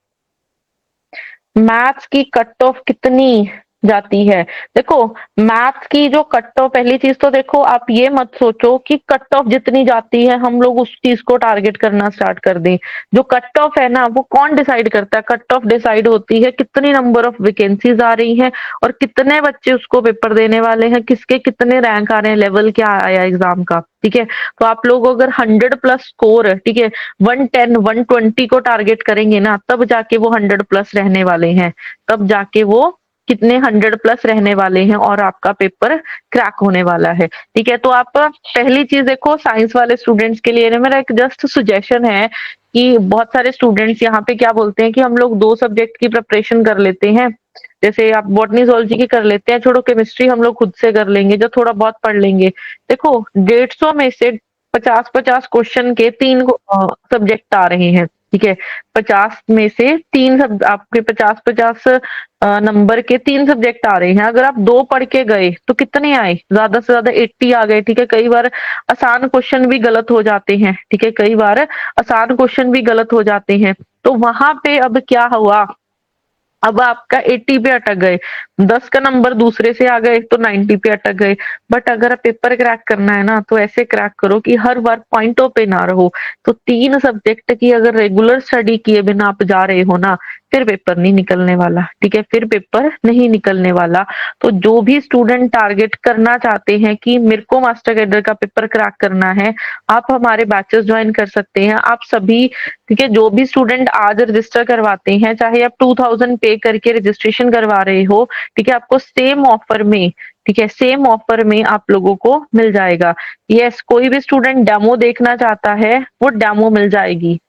मैथ्स की कट ऑफ कितनी जाती है, देखो मैथ्स की जो कट ऑफ, पहली चीज तो देखो आप ये मत सोचो कि कट ऑफ जितनी जाती है हम लोग उस चीज को टारगेट करना स्टार्ट कर दें। जो कट ऑफ है ना, वो कौन डिसाइड करता है, कट ऑफ डिसाइड होती है कितनी नंबर ऑफ वैकेंसीज आ रही हैं और कितने बच्चे उसको पेपर देने वाले हैं, किसके कितने रैंक आ रहे हैं, लेवल क्या आया एग्जाम का, ठीक है। तो आप लोग अगर 100+ स्कोर, ठीक है, 110 120 को टारगेट करेंगे ना, तब जाके वो 100+ रहने वाले हैं, तब जाके वो कितने 100+ रहने वाले हैं और आपका पेपर क्रैक होने वाला है, ठीक है। तो आप पहली चीज देखो, साइंस वाले स्टूडेंट्स के लिए ना मेरा एक जस्ट सजेशन है कि बहुत सारे स्टूडेंट्स यहाँ पे क्या बोलते हैं कि हम लोग 2 सब्जेक्ट की प्रिपरेशन कर लेते हैं, जैसे आप बॉटनी zoology की कर लेते हैं, छोड़ो केमिस्ट्री हम लोग खुद से कर लेंगे, जो थोड़ा बहुत पढ़ लेंगे। देखो 150 में से 50-50 क्वेश्चन के 3 सब्जेक्ट आ रहे हैं, ठीक है, 50 में से 3 सब आपके 50-50 नंबर के 3 सब्जेक्ट आ रहे हैं। अगर आप 2 पढ़ के गए तो कितने आए, ज्यादा से ज्यादा 80 आ गए, ठीक है। कई बार आसान क्वेश्चन भी गलत हो जाते हैं, ठीक है, कई बार आसान क्वेश्चन भी गलत हो जाते हैं। तो वहां पे अब क्या हुआ, अब आपका 80 पे अटक गए, 10 का नंबर दूसरे से आ गए तो 90 पे अटक गए। बट अगर पेपर क्रैक करना है ना, तो ऐसे क्रैक करो कि हर बार पॉइंटों पे ना रहो। तो 3 सब्जेक्ट की अगर रेगुलर स्टडी किए बिना आप जा रहे हो ना, फिर पेपर नहीं निकलने वाला, ठीक है, फिर पेपर नहीं निकलने वाला। तो जो भी स्टूडेंट टारगेट करना चाहते हैं कि मेरे को मास्टर कैडर का पेपर क्रैक करना है, आप हमारे बैचेस ज्वाइन कर सकते हैं, आप सभी, ठीक है। जो भी स्टूडेंट आज रजिस्टर करवाते हैं, चाहे आप 2000 पे करके रजिस्ट्रेशन करवा रहे हो, ठीक है, आपको सेम ऑफर में, ठीक है, सेम ऑफर में आप लोगों को मिल जाएगा। यस, कोई भी स्टूडेंट डेमो देखना चाहता है वो डेमो मिल जाएगी।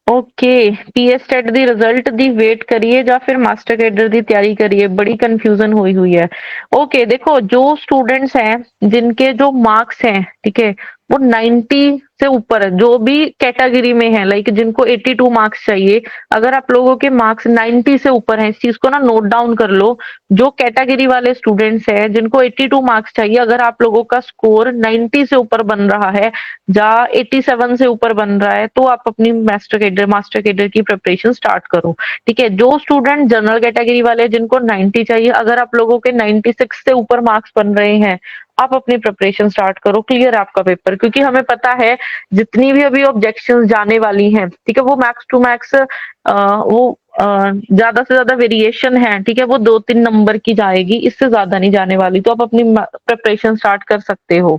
ओके, पीएस टेट दी रिजल्ट दी वेट करिए या फिर मास्टर कैडर दी तैयारी करिए, बड़ी कंफ्यूजन हुई हुई है। ओके, देखो जो स्टूडेंट्स हैं जिनके जो मार्क्स हैं, ठीक है, वो 90 से ऊपर है, जो भी कैटेगरी में है, लाइक जिनको 82 मार्क्स चाहिए, अगर आप लोगों के मार्क्स 90 से ऊपर हैं, इस चीज को ना नोट डाउन कर लो। जो कैटेगरी वाले स्टूडेंट्स हैं जिनको 82 मार्क्स चाहिए, अगर आप लोगों का स्कोर 90 से ऊपर बन रहा है या 87 से ऊपर बन रहा है, तो आप अपनी मास्टर कैडर की प्रिपरेशन स्टार्ट करो, ठीक है। जो स्टूडेंट जनरल कैटेगरी वाले जिनको 90 चाहिए, अगर आप लोगों के 96 से ऊपर मार्क्स बन रहे हैं, आप अपनी प्रिपरेशन स्टार्ट करो, क्लियर आपका पेपर, क्योंकि हमें पता है जितनी भी अभी ऑब्जेक्शंस जाने वाली हैं, ठीक है, वो मैक्स टू मैक्स वो ज्यादा से ज्यादा वेरिएशन है, ठीक है, वो 2-3 नंबर की जाएगी, इससे ज्यादा नहीं जाने वाली। तो आप अपनी प्रिपरेशन स्टार्ट कर सकते हो।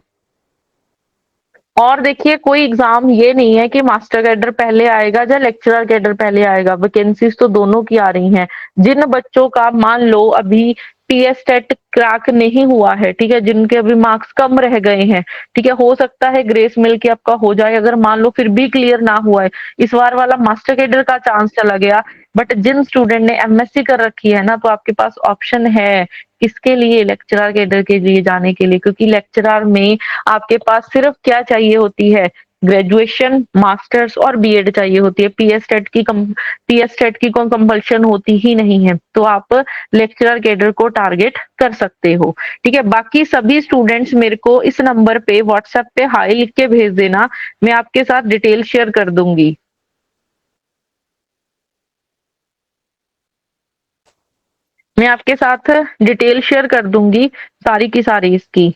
और देखिए कोई एग्जाम ये नहीं है कि मास्टर कैडर पहले आएगा या लेक्चरर कैडर पहले आएगा, वैकेंसीज तो दोनों की आ रही हैं। जिन बच्चों का मान लो अभी पीएस टेट क्रैक नहीं हुआ है, ठीक है, जिनके अभी मार्क्स कम रह गए हैं, ठीक है, हो सकता है ग्रेस मिल के आपका हो जाए, अगर मान लो फिर भी क्लियर ना हुआ है, इस बार वाला मास्टर कैडर का चांस चला गया। बट जिन स्टूडेंट ने एमएससी कर रखी है ना, तो आपके पास ऑप्शन है किसके लिए, लेक्चरर कैडर के लिए जाने के लिए, क्योंकि लेक्चरर में आपके पास सिर्फ क्या चाहिए होती है, ग्रेजुएशन, मास्टर्स और बीएड चाहिए होती है। पीएस टेट की कोई कंपल्शन होती ही नहीं है, तो आप लेक्चरर कैडर को टारगेट कर सकते हो। ठीक है, बाकी सभी स्टूडेंट्स मेरे को इस नंबर पे व्हाट्सएप पे हाई लिख के भेज देना, मैं आपके साथ डिटेल शेयर कर दूंगी। मैं आपके साथ डिटेल शेयर कर दूंगी सारी की सारी इसकी।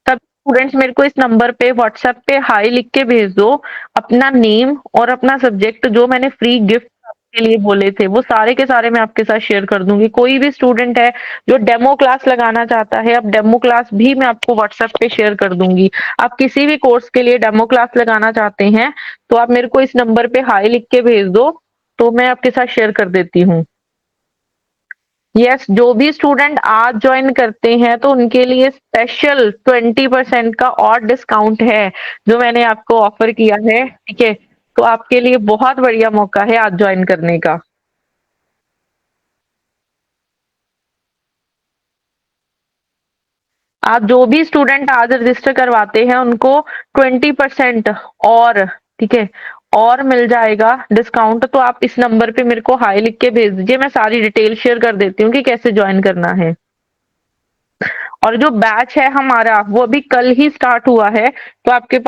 सब स्टूडेंट्स मेरे को इस नंबर पे व्हाट्सएप पे हाई लिख के भेज दो, अपना नेम और अपना सब्जेक्ट जो मैंने फ्री गिफ्ट के लिए बोले थे वो सारे के सारे मैं आपके साथ शेयर कर दूंगी। कोई भी स्टूडेंट है जो डेमो क्लास लगाना चाहता है, अब डेमो क्लास भी मैं आपको व्हाट्सएप पे शेयर कर दूंगी। आप किसी भी कोर्स के लिए डेमो क्लास लगाना चाहते हैं तो आप मेरे को इस नंबर पे हाई लिख के भेज दो, तो मैं आपके साथ शेयर कर देती हूँ। यस, जो भी स्टूडेंट आज ज्वाइन करते हैं तो उनके लिए स्पेशल 20% का और डिस्काउंट है जो मैंने आपको ऑफर किया है। ठीक है, तो आपके लिए बहुत बढ़िया मौका है आज ज्वाइन करने का। आप जो भी स्टूडेंट आज रजिस्टर करवाते हैं उनको 20% और, ठीक है, और मिल जाएगा डिस्काउंट। तो आप इस नंबर पे मेरे को हाई लिख के भेज दीजिए, मैं सारी डिटेल शेयर कर देती हूँ कि कैसे ज्वाइन करना है। और जो बैच है हमारा वो अभी कल ही स्टार्ट हुआ है, तो आपके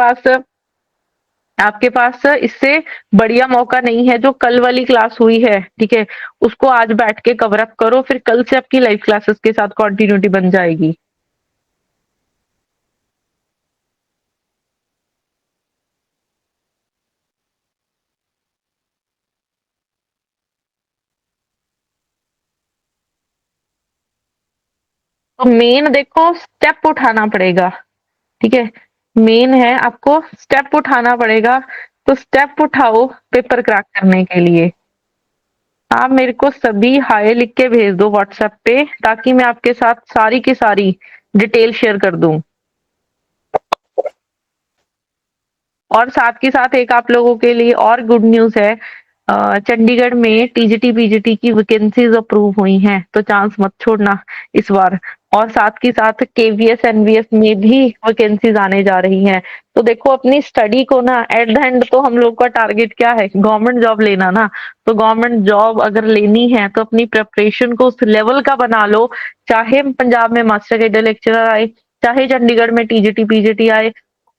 पास इससे बढ़िया मौका नहीं है। जो कल वाली क्लास हुई है, ठीक है, उसको आज बैठ के कवर अप करो, फिर कल से आपकी लाइव क्लासेस के साथ कंटिन्यूटी बन जाएगी। तो मेन देखो स्टेप उठाना पड़ेगा, ठीक है, मेन है आपको स्टेप उठाना पड़ेगा। तो स्टेप उठाओ पेपर क्रैक करने के लिए। आप मेरे को सभी हाय लिख के भेज दो व्हाट्सएप पे, ताकि मैं आपके साथ सारी की सारी डिटेल शेयर कर दूं। और साथ के साथ एक आप लोगों के लिए और गुड न्यूज़ है। चंडीगढ़ में टीजीटी पीजीटी की वैकेंसीज अप्रूव हुई हैं, तो चांस मत छोड़ना इस बार। और साथ के साथ केवीएस एनवीएस में भी वैकेंसीज आने जा रही हैं। तो देखो अपनी स्टडी को ना, एट द एंड तो हम लोग का टारगेट क्या है, गवर्नमेंट जॉब लेना ना। तो गवर्नमेंट जॉब अगर लेनी है तो अपनी प्रिपरेशन को उस लेवल का बना लो, चाहे पंजाब में मास्टर कैडर लेक्चरर आए, चाहे चंडीगढ़ में टीजीटी पीजीटी आए,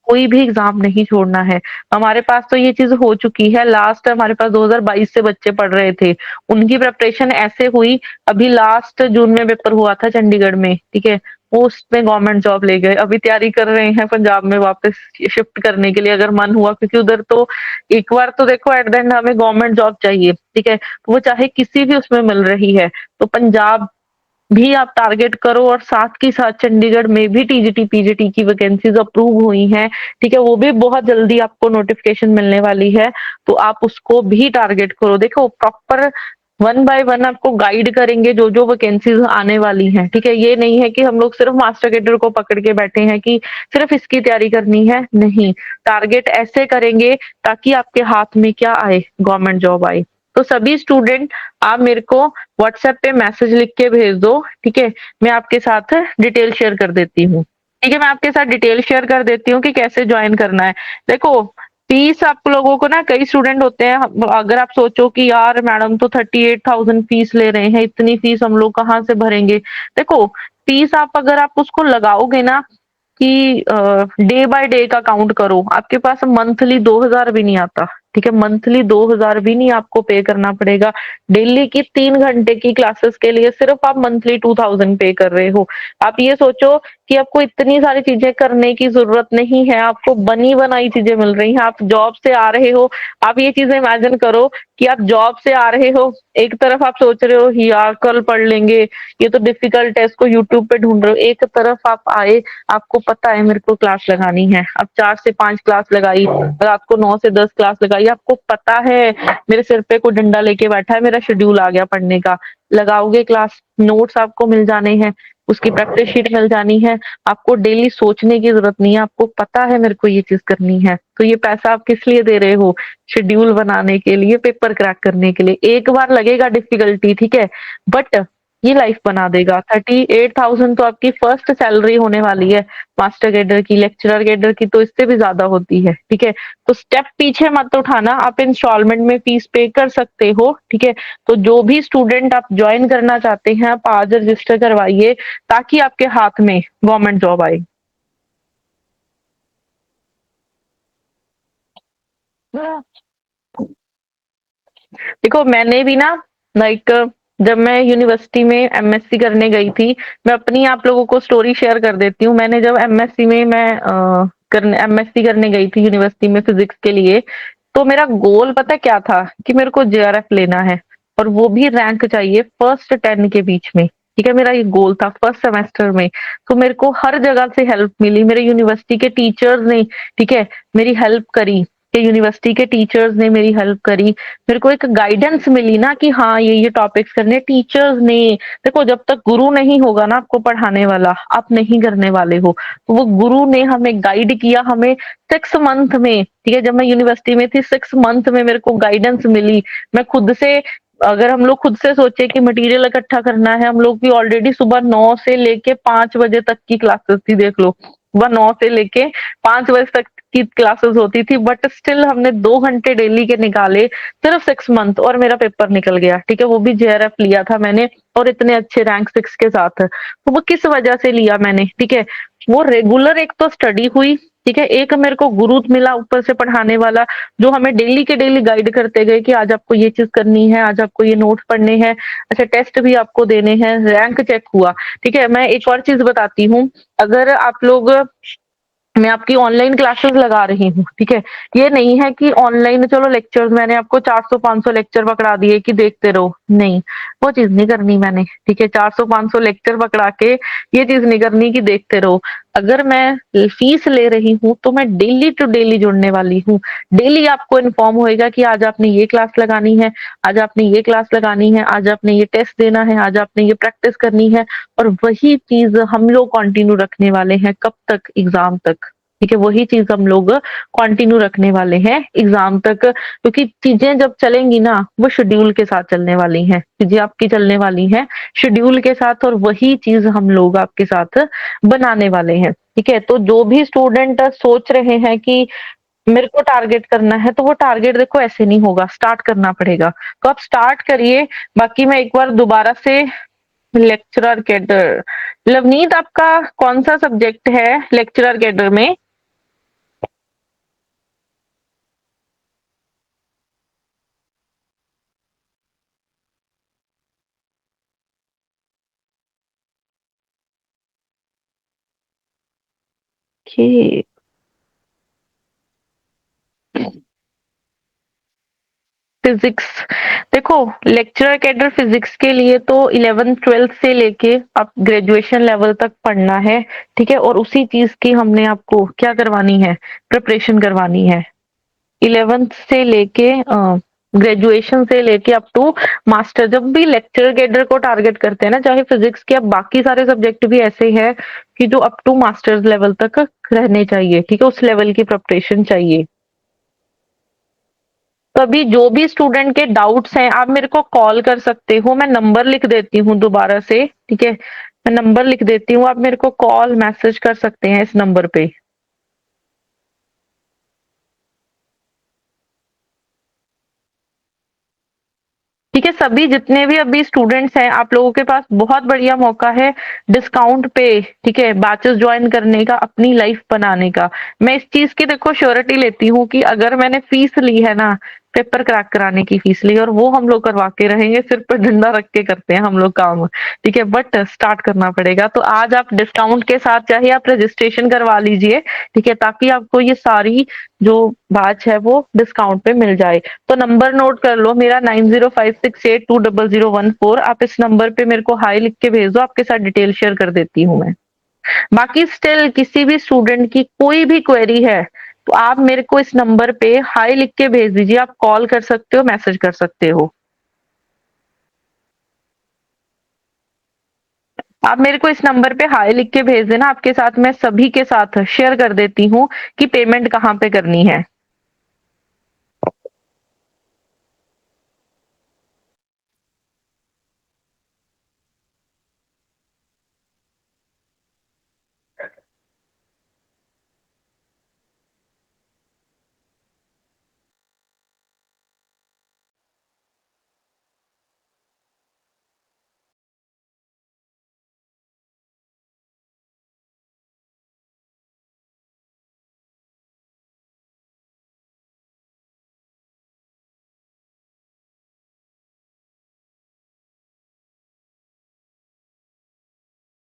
कोई भी एग्जाम नहीं छोड़ना है। हमारे पास तो ये चीज हो चुकी है, लास्ट हमारे पास 2022 से बच्चे पढ़ रहे थे, उनकी प्रिपरेशन ऐसे हुई, अभी लास्ट जून में पेपर हुआ था चंडीगढ़ में, ठीक है, वो उसमें गवर्नमेंट जॉब ले गए, अभी तैयारी कर रहे हैं पंजाब में वापस शिफ्ट करने के लिए अगर मन हुआ, क्योंकि उधर तो एक बार तो देखो एट द एंड हमें गवर्नमेंट जॉब चाहिए, ठीक है, तो वो चाहे किसी भी उसमें मिल रही है। तो पंजाब भी आप टारगेट करो, और साथ के साथ चंडीगढ़ में भी टीजीटी पीजीटी की वैकेंसीज अप्रूव हुई हैं, ठीक है, वो भी बहुत जल्दी आपको नोटिफिकेशन मिलने वाली है, तो आप उसको भी टारगेट करो। देखो प्रॉपर वन बाय वन आपको गाइड करेंगे जो जो वैकेंसीज आने वाली हैं, ठीक है, ये नहीं है कि हम लोग सिर्फ मास्टर कैडर को पकड़ के बैठे हैं कि सिर्फ इसकी तैयारी करनी है, नहीं, टारगेट ऐसे करेंगे ताकि आपके हाथ में क्या आए, गवर्नमेंट जॉब आए। तो सभी स्टूडेंट आप मेरे को व्हाट्सएप पे मैसेज लिख के भेज दो, ठीक है, मैं आपके साथ डिटेल शेयर कर देती हूँ। ठीक है, मैं आपके साथ डिटेल शेयर कर देती हूँ कि कैसे ज्वाइन करना है। देखो फीस आप लोगों को ना, कई स्टूडेंट होते हैं, अगर आप सोचो कि यार मैडम तो 38,000 फीस ले रहे हैं, इतनी फीस हम लोग कहाँ से भरेंगे। देखो फीस आप अगर आप उसको लगाओगे ना कि डे बाय डे का काउंट करो, आपके पास मंथली 2,000 भी नहीं आता। ठीक है? मंथली 2000 भी नहीं आपको पे करना पड़ेगा। डेली की 3 घंटे की क्लासेस के लिए सिर्फ आप मंथली 2000 पे कर रहे हो। आप ये सोचो कि आपको इतनी सारी चीज़ें करने की ज़रूरत नहीं है, आपको बनी-बनाई चीज़ें मिल रही हैं, आप जॉब से आ रहे हो, आप ये चीज़ें इमेजिन करो कि आप जॉब से आ रहे हो, एक तरफ आप सोच रहे हो यार कल पढ़ लेंगे, ये तो डिफिकल्ट है, इसको यूट्यूब पे ढूँढ रहे हो, एक तरफ आप आए, आपको पता है मेरे को क्लास लगानी है, अब 4 से 5 क्लास लगाई, रात को 9 से 10 क्लास लगाई, आपको पता है मेरे सिर पे कोई डंडा लेके बैठा है, मेरा शेड्यूल आ गया पढ़ने का, लगाओगे क्लास, नोट्स आपको मिल जाने हैं, उसकी प्रैक्टिस शीट मिल जानी है, आपको डेली सोचने की ज़रूरत नहीं है, आपको पता है मेरे को ये चीज़ करनी है, तो ये पैसा आप किस लिए दे रहे हो? शेड्यूल बनाने के लिए, पेपर क्रैक करने के लिए। एक बार लगेगा डिफ़िकल्टी, ठीक है? बट ये लाइफ बना देगा। 38,000 तो आपकी फर्स्ट सैलरी होने वाली है, मास्टर कैडर की, लेक्चरर कैडर की तो इससे भी ज़्यादा होती है, ठीक है? तो स्टेप पीछे मत उठाना, आप इंस्टॉलमेंट में फीस पे कर सकते हो, ठीक है? तो जो भी स्टूडेंट आप जॉइन करना चाहते हैं, आप आज रजिस्टर करवाइए ताकि आपके हाथ में गवर्नमेंट जॉब आए। देखो मैंने भी ना लाइक जब मैं यूनिवर्सिटी में एमएससी करने गई थी, मैं अपनी आप लोगों को स्टोरी शेयर कर देती हूँ। मैंने जब एमएससी में मैं करने एमएससी करने गई थी यूनिवर्सिटी में फिजिक्स के लिए, तो मेरा गोल पता क्या था कि मेरे को जेआरएफ लेना है और वो भी रैंक चाहिए फर्स्ट 10 के बीच में। ठीक है, मेरा ये गोल था फर्स्ट सेमेस्टर में। तो मेरे को हर जगह से हेल्प मिली, मेरे यूनिवर्सिटी के टीचर्स ने, ठीक है, मेरी हेल्प करी, कि यूनिवर्सिटी के टीचर्स ने मेरी हेल्प करी। मेरे को एक गाइडेंस मिली ना कि हाँ ये टॉपिक्स करने, टीचर्स ने। देखो जब तक गुरु नहीं होगा ना आपको पढ़ाने वाला, आप नहीं करने वाले हो। तो वो गुरु ने हमें गाइड किया, हमें 6 मंथ में, ठीक है, जब मैं यूनिवर्सिटी में थी 6 मंथ में मेरे को गाइडेंस मिली। मैं खुद से, अगर हम लोग खुद से सोचे कि मटेरियल इकट्ठा करना है, हम लोग भी ऑलरेडी सुबह 9 से लेके 5 बजे तक की क्लासेस थी, देख लो सुबह 9 से लेके 5 बजे तक की क्लासेस होती थी, बट स्टिल हमने 2 घंटे डेली के निकाले सिर्फ 6 मंथ, और मेरा पेपर निकल गया। ठीक है, वो भी जेआरएफ लिया था मैंने, और इतने अच्छे रैंक 6 के साथ। तो वो किस वजह से लिया मैंने, ठीक है, वो रेगुलर एक तो स्टडी हुई, ठीक है, एक मेरे को गुरु मिला ऊपर से पढ़ाने वाला, जो हमें डेली के डेली गाइड करते गए कि आज आपको ये चीज करनी है, आज आपको ये नोट्स पढ़ने हैं, अच्छा टेस्ट भी आपको देने हैं, रैंक चेक हुआ। ठीक है, मैं एक और चीज बताती हूँ, अगर आप लोग, मैं आपकी ऑनलाइन क्लासेस लगा रही हूँ, ठीक है, ये नहीं है कि ऑनलाइन चलो लेक्चर्स मैंने आपको 400-500 लेक्चर पकड़ा दिए कि देखते रहो, नहीं, वो चीज नहीं करनी मैंने। ठीक है, 400-500 लेक्चर पकड़ा के ये चीज नहीं करनी कि देखते रहो। अगर मैं फीस ले रही हूँ तो मैं डेली टू डेली जुड़ने वाली हूँ। डेली आपको इन्फॉर्म होएगा कि आज आपने ये क्लास लगानी है, आज आपने ये क्लास लगानी है, आज आपने ये टेस्ट देना है, आज आपने ये प्रैक्टिस करनी है। और वही चीज हम लोग कंटिन्यू रखने वाले हैं, कब तक? एग्जाम तक। ठीक है, वही चीज हम लोग कंटिन्यू रखने वाले हैं एग्जाम तक, क्योंकि चीजें जब चलेंगी ना वो शेड्यूल के साथ चलने वाली हैं, चीजें आपकी चलने वाली हैं शेड्यूल के साथ, और वही चीज हम लोग आपके साथ बनाने वाले हैं। ठीक है, तो जो भी स्टूडेंट सोच रहे हैं कि मेरे को टारगेट करना है, तो वो टारगेट देखो ऐसे नहीं होगा, स्टार्ट करना पड़ेगा। तो आप स्टार्ट करिए। बाकी मैं एक बार दोबारा से, लेक्चरर कैडर, लवनीत आपका कौन सा सब्जेक्ट है लेक्चरर कैडर में? कि फिजिक्स, देखो लेक्चरर कैडर फिजिक्स के लिए तो 11th-12th से लेके आप ग्रेजुएशन लेवल तक पढ़ना है। ठीक है, और उसी चीज की हमने आपको क्या करवानी है, प्रिपरेशन करवानी है। 11th से लेके ग्रेजुएशन से लेके अप टू मास्टर। जब भी लेक्चरर कैडर को टारगेट करते हैं ना, चाहे फिजिक्स के, अब बाकी सारे सब्जेक्ट भी ऐसे हैं कि जो अप टू मास्टर्स लेवल तक रहने चाहिए। ठीक है, उस लेवल की प्रिपरेशन चाहिए। तो अभी जो भी स्टूडेंट के डाउट्स हैं आप मेरे को कॉल कर सकते हो, मैं नंबर लिख देती हूँ दोबारा से, ठीक है, मैं नंबर लिख देती हूँ, आप मेरे को कॉल मैसेज कर सकते हैं इस नंबर पे। ठीक है, सभी जितने भी अभी स्टूडेंट्स हैं, आप लोगों के पास बहुत बढ़िया मौका है डिस्काउंट पे, ठीक है, बैचेस ज्वाइन करने का, अपनी लाइफ बनाने का। मैं इस चीज की देखो श्योरिटी लेती हूँ कि अगर मैंने फीस ली है ना, पेपर क्रैक कराने की फीस ली, और वो हम लोग करवा के रहेंगे, सिर पर डंडा रख के करते हैं हम लोग काम, ठीक है, बट स्टार्ट करना पड़ेगा। तो आज आप डिस्काउंट के साथ चाहे आप रजिस्ट्रेशन करवा लीजिए, ठीक है, ताकि आपको ये सारी जो बैच है वो डिस्काउंट पे मिल जाए। तो नंबर नोट कर लो मेरा 9056820014। आप इस नंबर पे मेरे को हाई लिख के भेज दो, आपके साथ डिटेल शेयर कर देती हूँ मैं। बाकी स्टिल किसी भी स्टूडेंट की कोई भी क्वेरी है तो आप मेरे को इस नंबर पे हाई लिख के भेज दीजिए। आप कॉल कर सकते हो, मैसेज कर सकते हो। आप मेरे को इस नंबर पे हाई लिख के भेज देना, आपके साथ मैं सभी के साथ शेयर कर देती हूँ कि पेमेंट कहाँ पे करनी है।